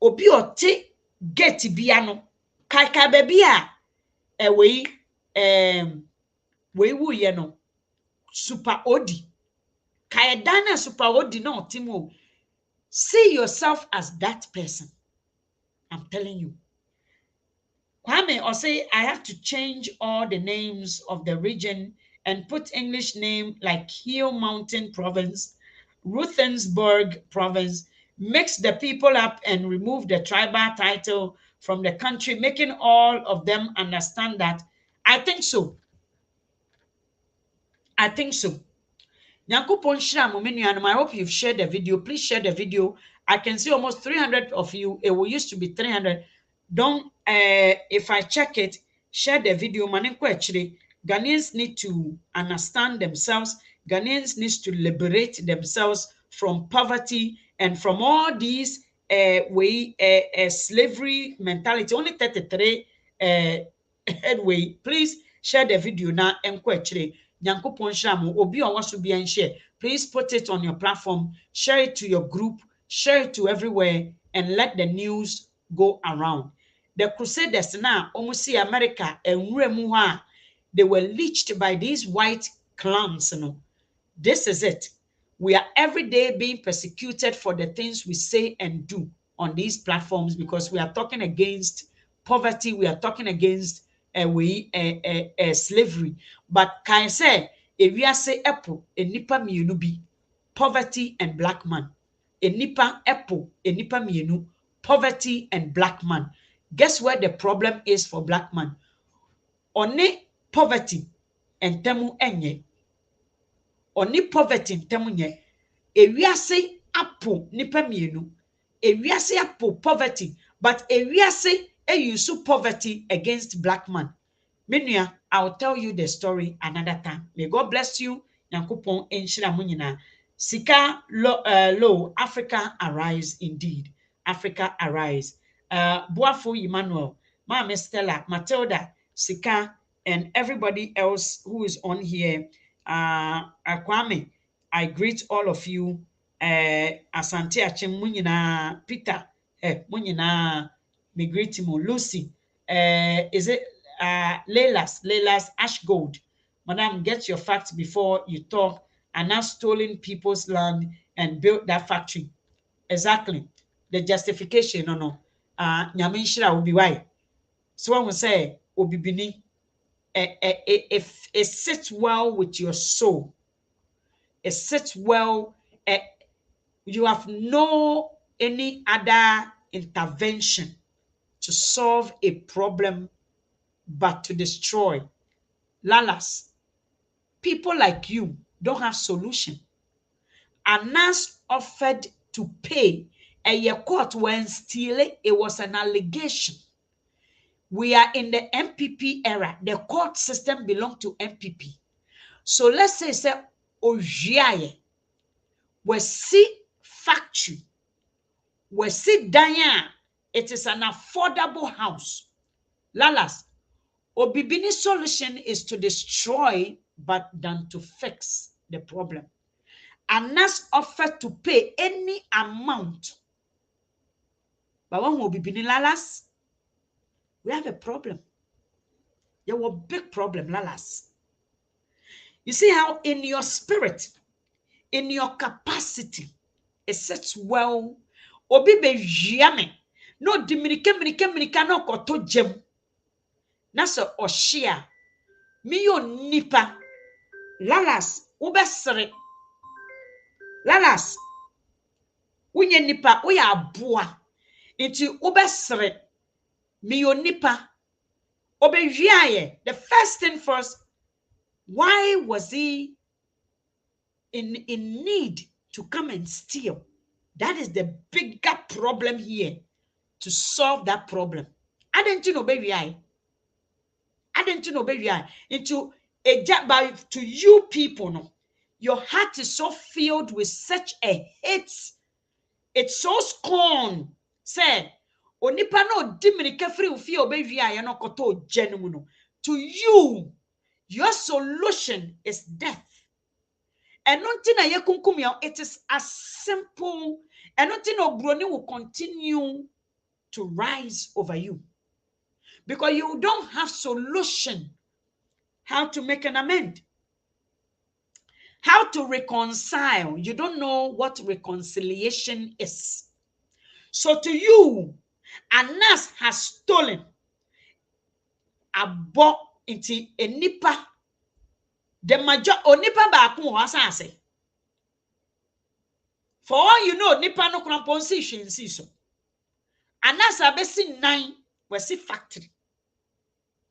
obi oti gate bia no. Kai baby a we wu ye no. Super Odi. Kai dana Super Odi no timo. See yourself as that person. I'm telling you. Kwame or say I have to change all the names of the region and put English name like Hill Mountain Province, Ruthensburg Province, mix the people up and remove the tribal title from the country, making all of them understand that. I think so. I think so. Nyankopon shira mo menuanom, I hope you've shared the video. Please share the video. I can see almost 300 of you. It used to be 300. Don't if I check it, share the video. Manenko actually, Ghanaians need to understand themselves. Ghanaians need to liberate themselves from poverty and from all these slavery mentality. Only 33 headway. Please share the video now. Enko actually. Nyankopon shamo obi on waso bia share. Please put it on your platform, share it to your group, share it to everywhere, and let the news go around. The Crusaders now almost see America and Remuha. They were leached by these white clans. You know. This is it. We are every day being persecuted for the things we say and do on these platforms because we are talking against poverty. We are talking against slavery. But can I say, if we are say apple, a nipa mienu bi, poverty and black man. A nipa apple, a nipa mienu, poverty and black man. Guess where the problem is for black man? Oni poverty and temu enye. Oni poverty and temu nye. If we are say apple, nipa mienu. If we are say apple, poverty. But if we are say use poverty against black man. Menuya, I'll tell you the story another time. May God bless you. Nyankopon enshira mo nyina. Sika low, Africa arise indeed. Africa arise. Boafo Emmanuel, Mama Stella, Matilda, Sika, and everybody else who is on here. Kwame, I greet all of you. Asante Achim Munyina, Peter, Munyina, me greet him, Lucy. Is it Layla's ash gold. Madam, get your facts before you talk. And now stolen people's land and built that factory. Exactly. The justification, no. Nyame nhyira will be why. So when we say obibini, it sits well with your soul. It sits well. You have no any other intervention to solve a problem but to destroy. Lalas, people like you don't have solution. Anas offered to pay a court when stealing, it was an allegation. We are in the MPP era. The court system belonged to MPP. So let's say Ojiaye, we see factory, we see Danya, it is an affordable house. Lalas, Obibini solution is to destroy but than to fix the problem. Anas offered to pay any amount. But when Obibini Lalas, we have a problem. There was a big problem, Lalas. You see how in your spirit, in your capacity, it sits well. Obi be jiame. No diminike no koto jem. Nasa oshia. Miyo nipa. Lalas, ubesere. Lalas, unye nipa, uya abua. Inti ubesere. Miyo nipa. Obe jiaye. The first thing first, why was he in need to come and steal? That is the bigger problem here. To solve that problem. I didn't know, baby. I didn't know, baby. Into a job by to you people, no. Your heart is so filled with such a hate. It's so scorn. Say, onipa no diminike free ufio baby. I no koto genuino. To you, your solution is death. And nothing na yekunkumia. It is as simple. And nothing no brony will continue to rise over you because you don't have solution how to make an amend, how to reconcile. You don't know what reconciliation is. So to you, Anas has stolen a bought into a nipa. The major onipa ba say. For all you know, nipa no kramponsi shinsi so. Anas abesi 9 was factory.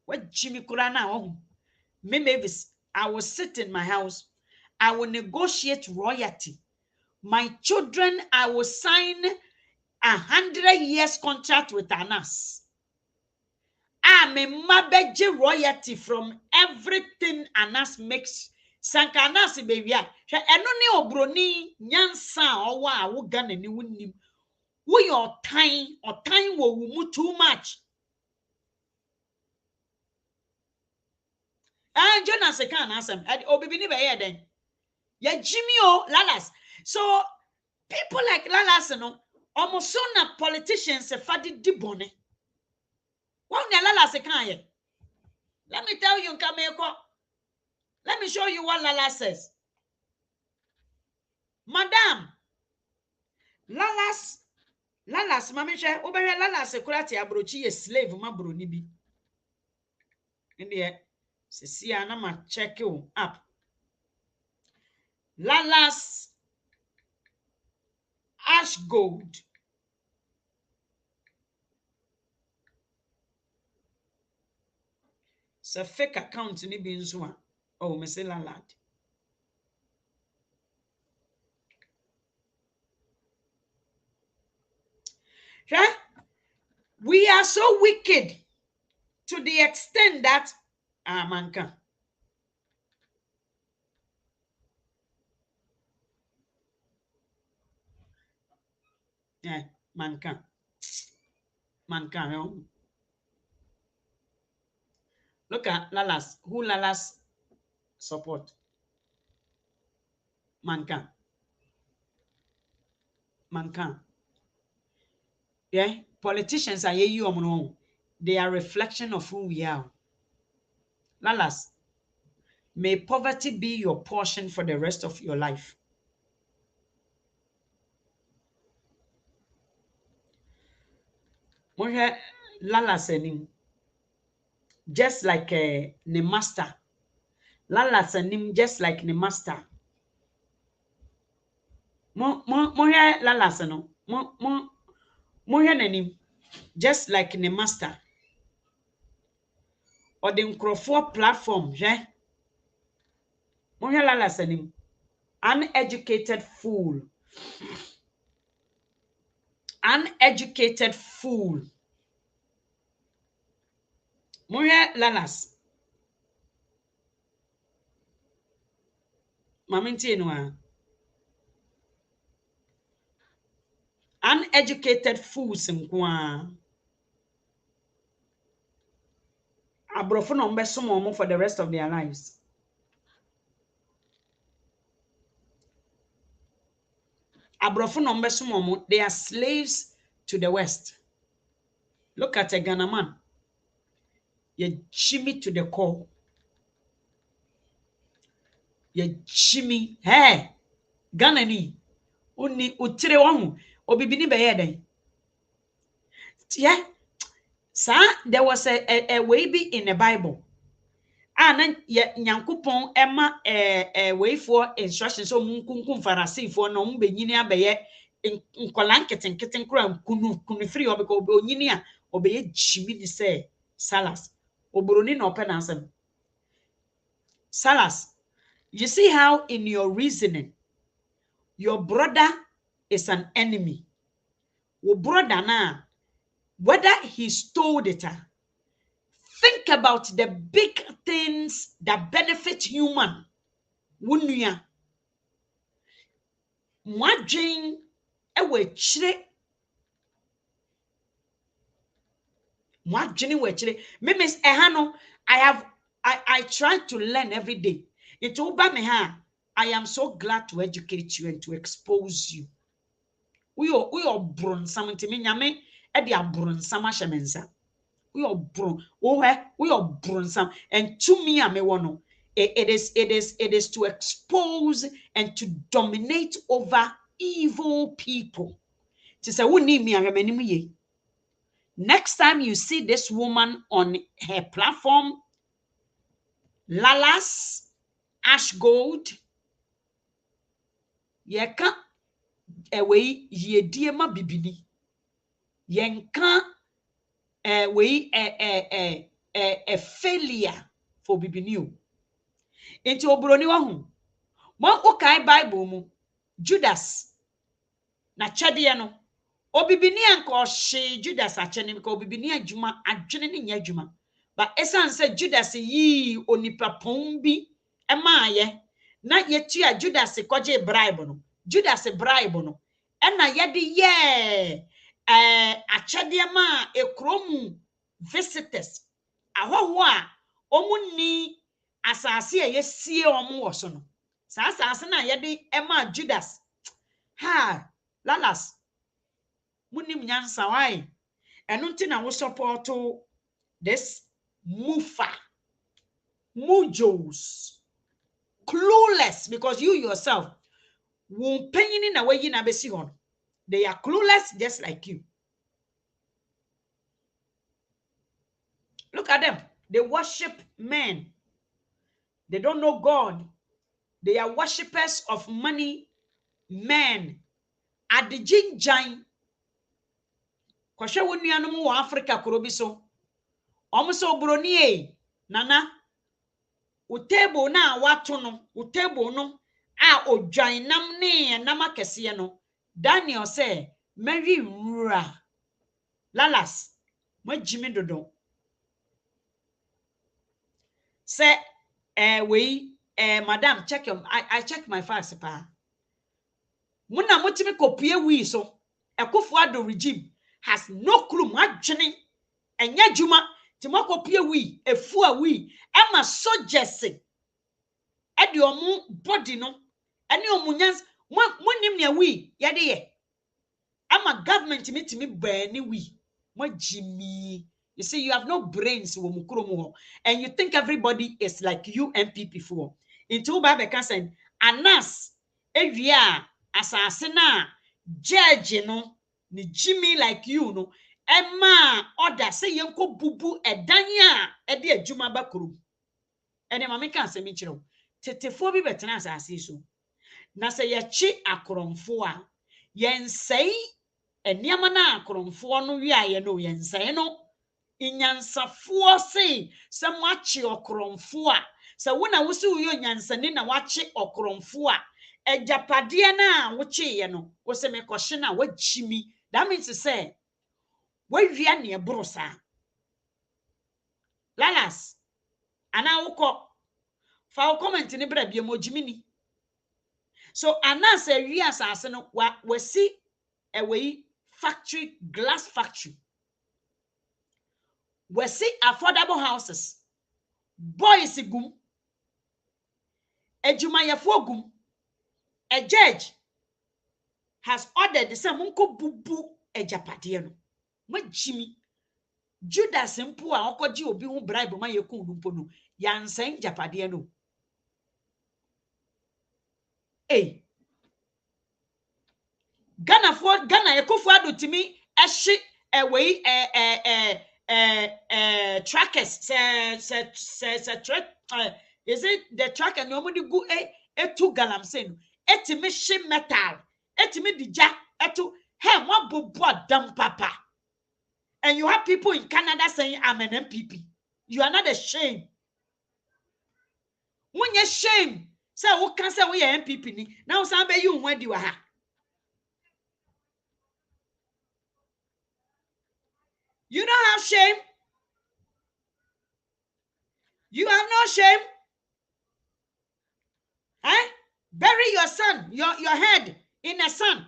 What Jimmy Kurana home. Me Mavis, I will sit in my house. I will negotiate royalty. My children, I will sign 100 years contract with Anas. I'm a mabeje royalty from everything Anas makes. Sanka Anas baby. Enoni obroni nyansa owa wo Ghana ni wunim. Wo your time or time wo mu too much. Jonas can answer. Obibini be here then. Ya Jimmy o Lalas. So people like Lalas, no, almost so na politicians se fadi dibone. What na Lalas can here? Let me tell you, Kameko. Let me show you what Lalas says. Madam, Lalas, mamisha, obere Lalas ekurati abrochi ye slave ma broni bi. In there, see, na ma check you up. Lalas ash gold. It's a fake account ni bi nso a. Oh, me say Lalad. Okay? We are so wicked to the extent that manka. Yeah, manka. Look at Lalas. Who Lalas support? Manka. Yeah, politicians are you. They are a reflection of who we are. Lalas, may poverty be your portion for the rest of your life. Monhwe Lalas anim, just like the master. Lalas anim, just like the master. Monhwe Lalas no. Monhwe nanim, just like the master. Or the nkrofo platform, yeah. Monhwe Lalas anim. Uneducated fool. Uneducated fool. Monhwe Lalas. Maminti enwa. Uneducated fools nkwa. Abrofo no mbe somo for the rest of their lives. Abrofo no mbe somo, they are slaves to the West. Look at a Ghana man. You chimmy to the core. You chimmy. Hey, Ghana ni. Uni utire wahu. Obibini beye den. Yeah. Sir, there was a way be in the Bible. And nyankopon ema way for instructions so munkunkum farasi for no mbenyini abeye nkola nketen kura kunu free obeko onyini a obeye chimi ni say Salas oboroni na open ansem. Salas, you see how in your reasoning your brother is an enemy. Your brother na whether he stole it. Think about the big things that benefit human. Wunya. Mwadjin ewe chire. Mwadjini we chire. Mimis ehano, I try to learn every day. It uba me ha. I am so glad to educate you and to expose you. We are brun samanti mi nyame edi abrun sama shemensa. We are brun. We are brun sam. And to me ame wono. It is to expose and to dominate over evil people. Next time you see this woman on her platform, Lalas, Ash Gold, yeka ewe yediema bibini. Yenka we a failure for bibini. Into obroni wahu. Mo ukai Bible mu Judas na chade no obibini anko hye Judas achene because obibini adwuma adwene ne nya adwuma but esan say Judas yi onipa pon bi emaaye na yetua Judas koje bribe no Judas bribe no ena yede ye achade ma ekromu visitors ahoho a omunni asase a yesie omo wo so no sa asase na yede ema Judas ha Lalas munim nyansa why eno nti na wo support this mujos clueless because you yourself won panyini na wayi na besi hon they are clueless just like you. Look at them, they worship men, they don't know God, they are worshippers of money, men. Adijinjan kwahwe wonuanom wo Africa korobi so omuso broni nana utable na wato no utable no a odwan nam ne nam akese no Daniel say Mary Rura Lalas majimi dodo say madam check your I check my files pa muna motimi kopie wi so Akufo-Addo regime has no clue madwene enya djuma ti makopie wi efu a wi ema soldiers e de omu body no ene omunyans monim ne wi ye de ye ama government mitimi bani wi majimi You see, you have no brains, and you think everybody is like you MPP for. Into Baba Kasen, Anas, Evia, Assassina, Judge, ni Jimmy like you, no, Emma, order, say, Yunko Bubu, Edanya, Edia Juma Bakuru. And then Mamma can't say me, Tetefobi betana so. Na say ye chi akromfo yen say eniama na akromfo no wi aye no yen say no inyansafo say samachi okromfo se wona wo se wo nyansani na wachi okromfo ejapade na wochi ye no wo se me kohye na wachimi. That means to say we wia ne ebrosa lalas ana woko fa comment ni bra bia mojimini. So anas wi asase no we see away factory, glass factory. We see affordable houses. Boys gum. Ejumayafo gum. A judge has ordered the same munko bubu ejapade no. Ma Jimmy Judas mpo a okoji obi hu bribe ma yekun mpo no. Yansen japade no. Eh. Ghana Ekofo Addo timi ehye away trackers is it the tracker no mo go etu Galamsey no etimi hye metal etimi dija etu hey mo bobo adam papa. And you have people in Canada saying I'm an MPP. You are not ashamed. When you shame say who can say we are MPP ni now say be you when you are. You don't have shame. You have no shame. Eh? Bury your son, your head in the sun.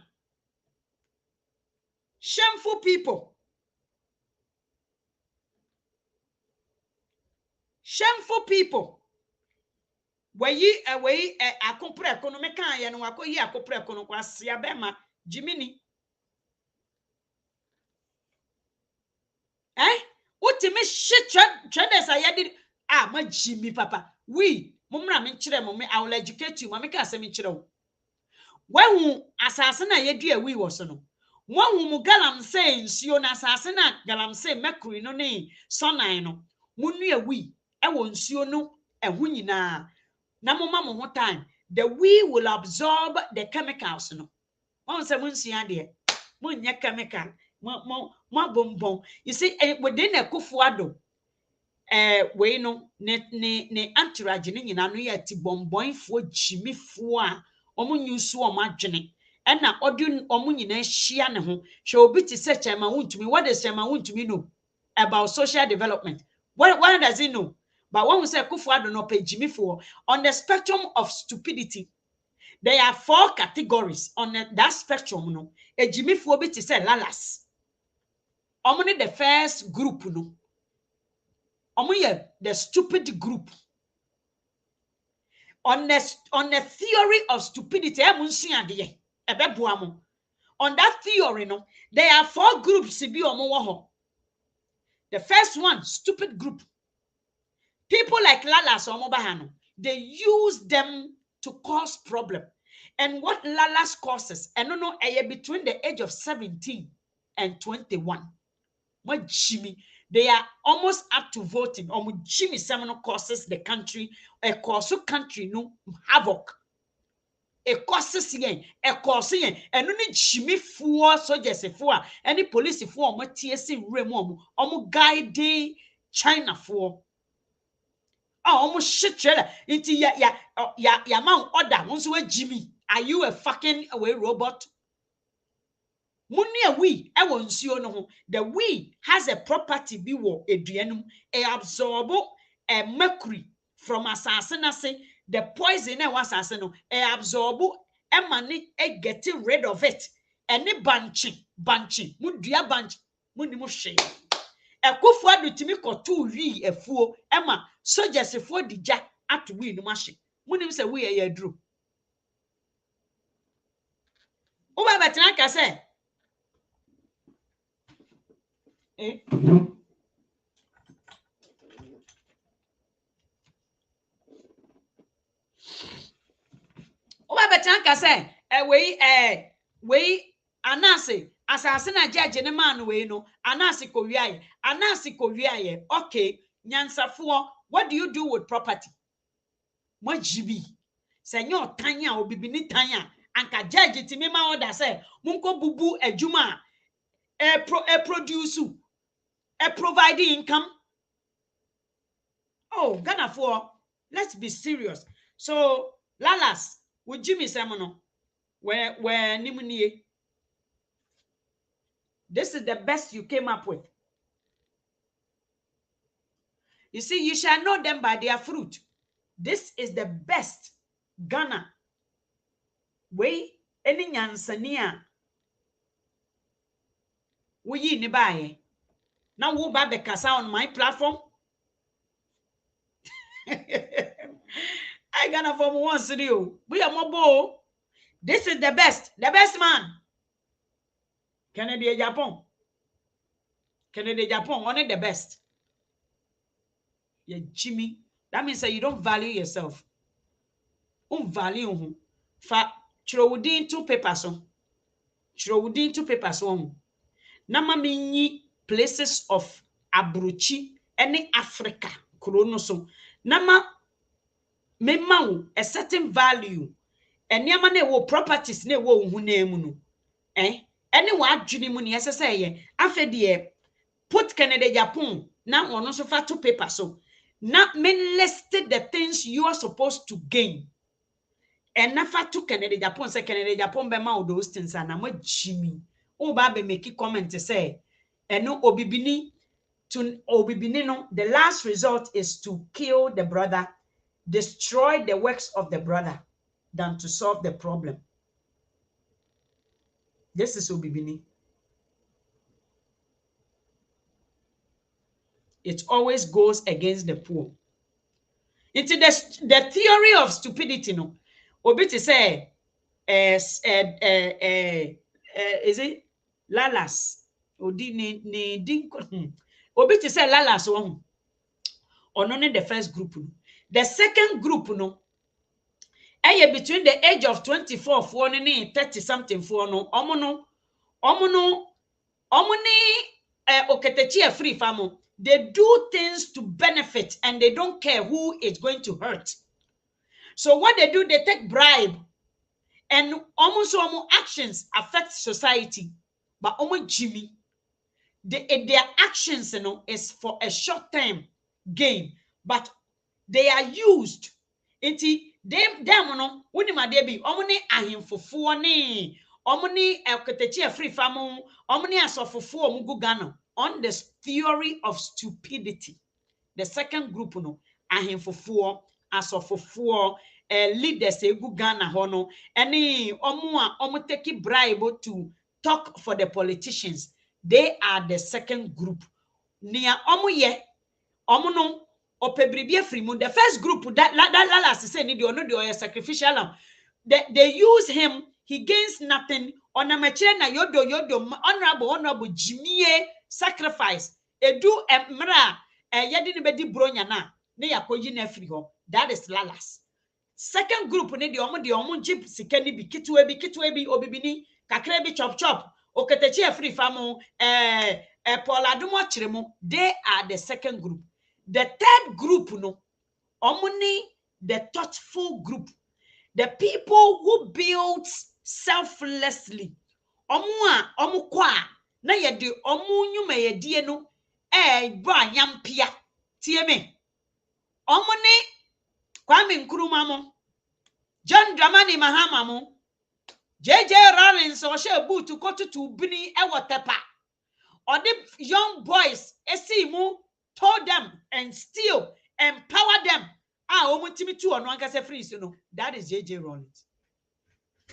Shameful people. Shameful people. Where ye away a compre economic and wako ye a compre economic was Siabema, Jiminy. Eh? What to me shit traders I did. Ah, my Jimmy Papa. We, Mumra Minchre, I will educate you, Mamika Semichro. When assassin I do we was no. One whom Galamsey, Sion assassin, Galamsey, Mercury, no name, son I know. Munia we, I won't see no, and winina. Namama one time, the we will absorb the chemicals. No, once I won't see idea. Munya chemical, more bonbon. You see, within a kufuado, we no, ne entourage, and I know yet bonbon for Jimmy Fua, omun so margining. And now, Odun omunine shiane home, shall be to such a wound to me. What does a wound to me know about social development? What does he know? But when we say Kufuado no pay Jimmy for on the spectrum of stupidity, there are 4 categories on that spectrum. No, a Jimmy for bit to say lalas. Only the first group, no. Only the stupid group. On the theory of stupidity, on that theory, no, there are 4 groups. The first one, stupid group. People like Lalas or Mobahano, they use them to cause problem. And what Lalas causes, and no, between the age of 17 and 21. What Jimmy, they are almost up to voting. Jimmy Seminole causes the country, a cause country no havoc. A causes yen, a cause yen, and only Jimmy for soldiers for any police for TSC Remom, guide China for. Almost shit into ya mount order. Once we Jimmy, are you a fucking away robot? Munia we, I won't see no. The we has a property be war a drianum, a absorb a mercury from assassin. The poison I was assassin, a absorb a money, a getting rid of it. Any bunching, mundia bunch, munimushe. A Kufuado to me or 2 we a fool, Emma, soldiers for the jack at win machine. Munim say we a drew. Oh, but like I say, chanka say we anase asase na judge ne man we no anase ko wiaye okay nyansafo what do you do with property mo jibi se nyo tan a obibi ni tan a anka judge ti me ma order say munko bubu adwuma produce provide income. Oh, Ghana for let's be serious. So Lalas with Jimmy Semono where Nimunie. This is the best you came up with. You see, you shall know them by their fruit. This is the best Ghana way any nyansania we ni buy. Now who buy the casa on my platform? I Ghana from one city. We are mobile. This is the best man. Canada, Japan, only the best. Yeah, Jimmy. That means that you don't value yourself. Value fa chirowudin 2 papers on. Chirowudin 2 papers on. Nama minyi places of Abruchi any Africa kronoso. Nama memau a certain value. And yama ne wo properties ne wo hunemu no. Any what juni muni SSA afedie put Canada Japan now on also for 2 papers so not men listed the things you are supposed to gain and nafa to Canada Japan say Canada Japan be ma those things and I'm Jimmy o ba be make comment say and no obibini to obibini no the last result is to kill the brother, destroy the works of the brother than to solve the problem. This is obibini. It always goes against the poor. Into the theory of stupidity, no. Obi to say, is it Lalas? Odi ni dinko. Obi to say Lalas one. Or only the first group. The second group, no. Between the age of 24 for 30 something for no. Omono. Oketechi free famo. They do things to benefit and they don't care who is going to hurt. So what they do, they take bribe and almost actions affect society. But Jimmy, their actions, is for a short term gain, but they are used. Them debi ahimfufuo ne oketechi free famo asofufuo mugugano. On the theory of stupidity. The second group, ahemfufuo, asofufuo, leaders egu Ghana hono, any omu take bribe to talk for the politicians. They are the second group. Nia omu ye, omu no opebribie frimu. The first group that Lalas say ni the sacrificial lamb. They use him. He gains nothing. On a na yodo honorable Jimmy sacrifice. Edu emra yedi bedi bronya na ne yakoyi na afiri ho. That is Lalas. Second group ne de omo jeep sikani bi kitwe bi obibini kakra bi chop oketechi afiri famo Paula Dumo chiremo. They are the second group. The third group no omuni the thoughtful group. The people who build selflessly. Omu kwa na yedi omu nyuma yedie no bra nyampia tie me. Omu ni Kwame Nkrumah mo, John Dramani Mahama mo, JJ Rawlings o she boot to bini tepa. Or the young boys esimu told them and still empower them. Omutimi tu ono ankase free no. That is JJ Rawlings.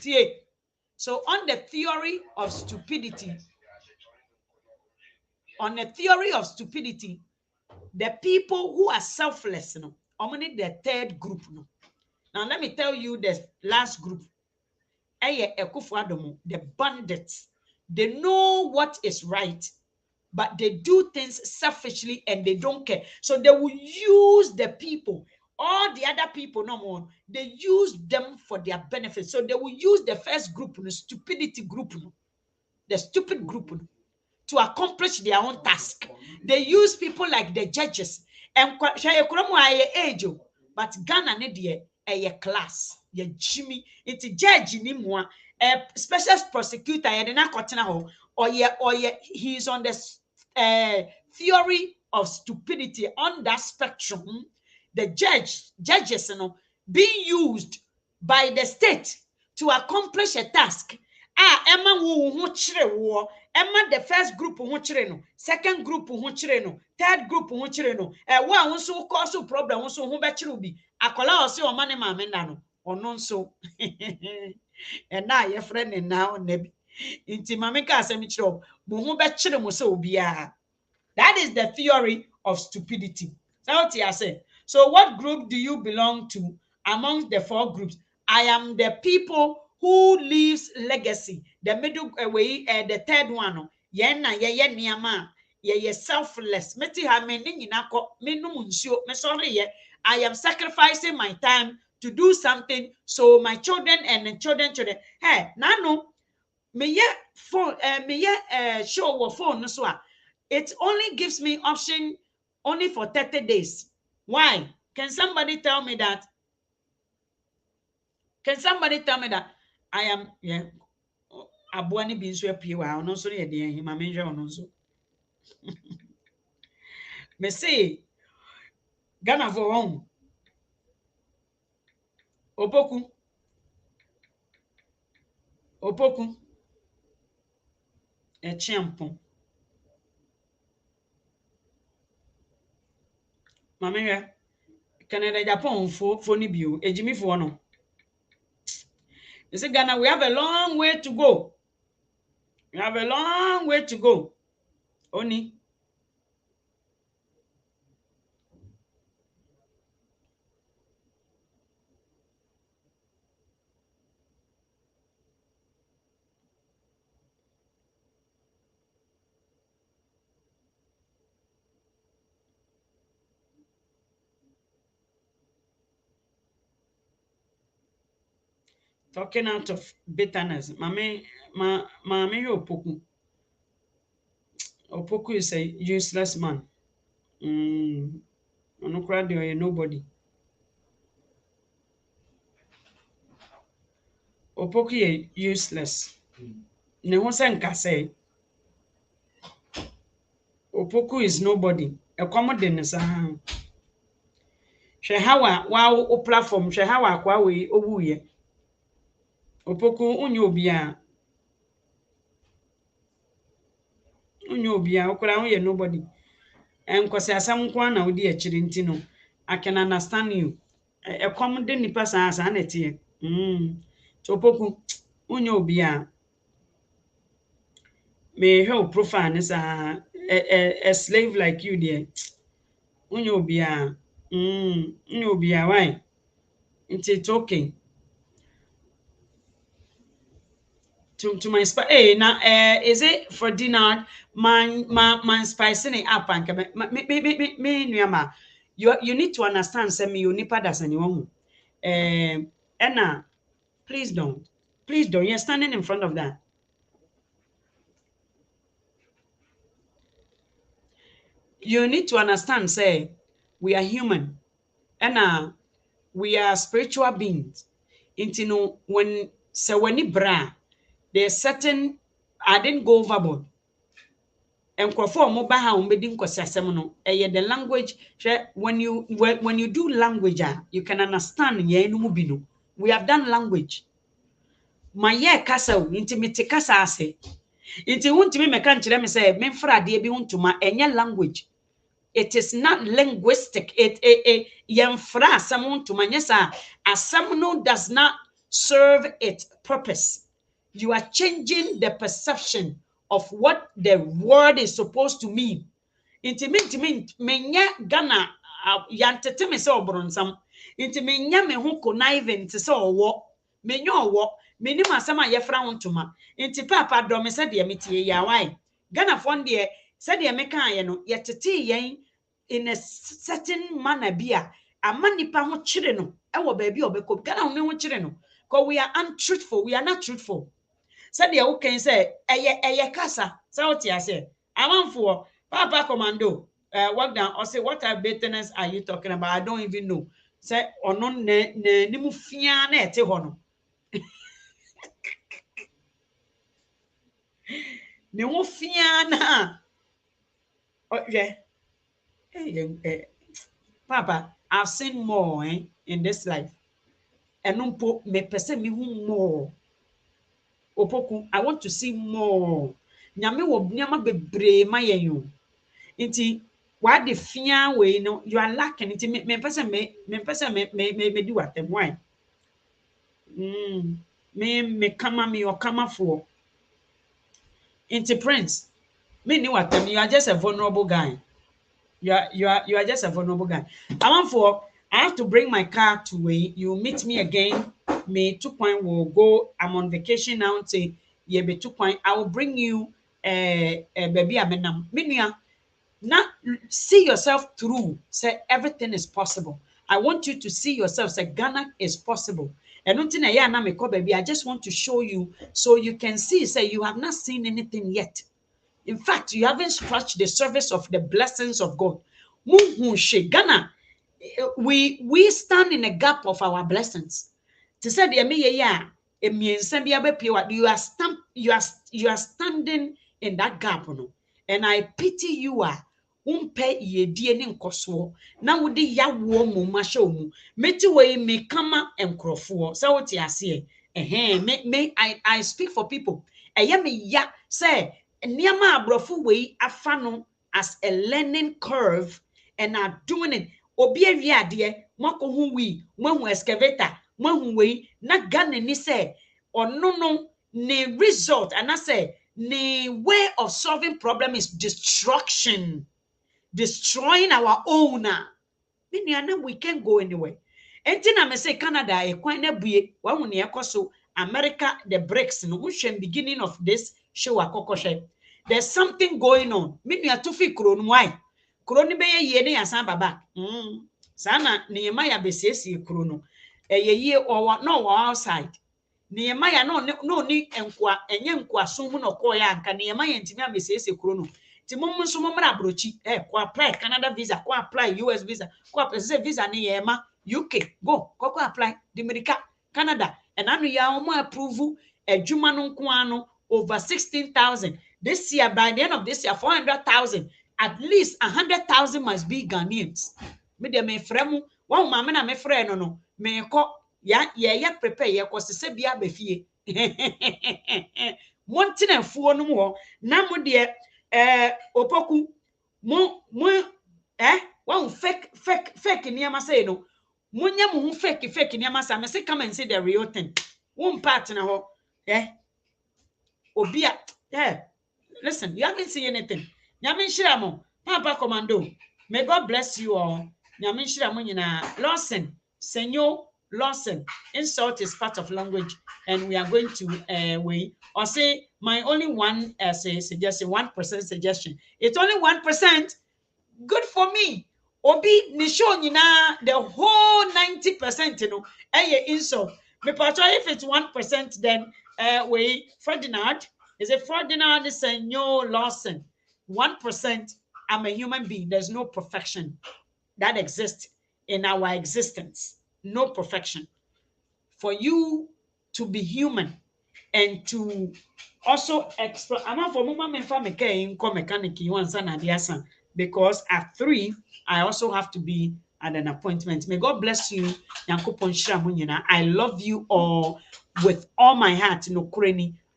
Tie. So on the theory of stupidity, the people who are selfless, only the third group. Now let me tell you the last group. The bandits. They know what is right, but they do things selfishly and they don't care. So they will use the people. all the other people no more, they use them for their benefit. So they will use the first group, the stupidity group, the stupid group, to accomplish their own task. They use people like the judges. And age, but Ghana ne a class, ye Jimmy, it's a judge ni more, a special prosecutor, or he's on the theory of stupidity on that spectrum. The judges, being used by the state to accomplish a task. Emma wo chire wo. Emma the first group ho chire no, second group ho chire no, third group ho chire no. Wo a wonso cause problem wonso ho be chire obi. Akola o se o mane ma me na no. Ono nso. Na ye friend na o na bi. Inti mame ka asem chire mo ho be chire mo se obi a. That is the theory of stupidity. So what group do you belong to among the four groups? I am the people who leaves legacy. The middle way, the third one. Ye selfless. I am sacrificing my time to do something so my children and the children. Hey, nano, me phone, show phone so. It only gives me option only for 30 days. Why? Can somebody tell me that? Can somebody tell me that I am abuani binsu epiwa ono so ye de hima menhwe ono so. Me say Ghana for home. Opoku e chiampon. Mamenhwe Canada Japan for ni bio ejimi for no. You see, Ghana, we have a long way to go. We have a long way to go. Oni. Talking out of bitterness. Mame Opoku. Opoku is a useless man. Nobody. Opoku is useless. Ne ho se nka say Opoku is nobody. Accommodate ne sa. Hwe hawa wa platform hwe hawa akwa we owuye. Opoku unye obia okura ho ye nobody. Enkwose asam nko na odi akiri ntino. I can understand you. Accommodate nipa sa na tie. Opoku unye obia. Me help profile is a slave like you there. Unye obia why? It's okay. To my spice. Hey, now is it for dinner? Man spicing up and me you need to understand say me you nipa das anyone. Enna, please don't. You're standing in front of that. You need to understand say we are human. Enna, we are spiritual beings. Intino when bra there's certain I didn't go overboard. And mobile home the language when you do language you can understand we have done language. My year castle intimate casa say it won't me mekanchire me say memfra de bi untuma enye language. It is not linguistic. It yemfra some untuma nyesa asam no does not serve its purpose. You are changing the perception of what the word is supposed to mean. Intimate menya Ghana yantete me se obronsam. Inti menya me ho conniving te se owo. Menya owo. Menim asam a yefra wontuma. Inti papa do me se de metie ya why. Ghana fon de se de me kan ye no yetete yen in a certain manner bia ama nipa ho kyere no e wo baabi obekọ Ghana ho ne ho kyere no because we are untruthful, we are not truthful. Said the who can say eye kasa so what you say amanfo papa commando walk down or say what are bitterness are you talking about? I don't even know. Say ono ne ni mu fia na ete ho no ne ho fia na yeah. Papa, I've seen more in this life. And me pese me hu more. Opoku, I want to see more. Nyame wo nyama bebre ma yen yo. Nti why the fear we no you are lacking nti me pese me di watem why? Me kama me o kama for. Nti prince, me ni watem you are just a vulnerable guy. You are just a vulnerable guy. I have to bring my car to where you meet me again. Me 2 point will go. I'm on vacation now. Say yeah, be 2 point. I will bring you baby amenam. Minya, not see yourself through. Say everything is possible. I want you to see yourself. Say Ghana is possible. And nothing I na me call baby. I just want to show you so you can see. Say you have not seen anything yet. In fact, you haven't scratched the surface of the blessings of God. Ghana, we stand in a gap of our blessings. To say the you are standing in that gap, no? And I pity you are. Umpe ye ni nkoso na wode yawo mu mahye mu meti we me kama enkrofo so what you say me I speak for people eye me ya say niama abrofo we afa no as a learning curve and are doing it obi awie ade mako hu wi mahu excavator mahu we na Ghana ni say ono no ne result and I say the way of solving problem is destruction, destroying our owner. We can't go anywhere. And then I say Canada, a quite a bue, one so America, the breaks in the beginning of this show a cockoshe. There's something going on. Many are 2 feet crown. Why? Crony be ye ne asan baba. Sana Nehemiah be says ye chrono. A year or no outside. Nehemiah no ni enkwa enye nkwa so mu no koya anka Nehemiah ntimi abesese kuro no ti mum so mumra brochi ko apply Canada visa ko apply US visa ko apply visa ni yema UK go ko apply the America Canada and anu ya omo approve adwuma no nko ano over 16,000 this year. By the end of this year 400,000 at least 100,000 must be Ghanaians. Me de me fremu wa mama na me frɛ no me ko ya prepare ya ko se bia ba fie montena fuo no mo na mo de opoku mo wa fake niama say no monya mo fake niama say me say come and see the real thing one part na ho obia listen, you haven't seen anything. Nyame nhyira mo papa commando, may God bless you all. Nyame nhyira mo nyina Lawson Senyo Lawson, insult is part of language, and we are going to wait or say my only one suggestion, 1% suggestion. It's only 1%. Good for me. Obi nisho nyina the whole 90%, you know, insult. Me patro if it's 1%, then wait Ferdinand. Is it Ferdinand Senyo Lawson? 1%. I'm a human being. There's no perfection that exists in our existence. No perfection. For you to be human and to also explore. I'm not for mechanic because at 3 I also have to be at an appointment. May God bless you. I love you all with all my heart.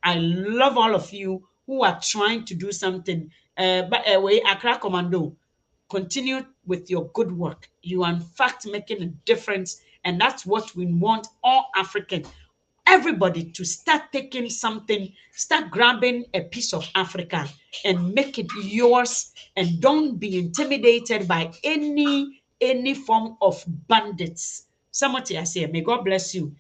I love all of you who are trying to do something. But Accra Commando, continue with your good work. You are in fact making a difference. And that's what we want all Africans, everybody to start taking something, start grabbing a piece of Africa and make it yours. And don't be intimidated by any form of bandits. Somebody I say, may God bless you.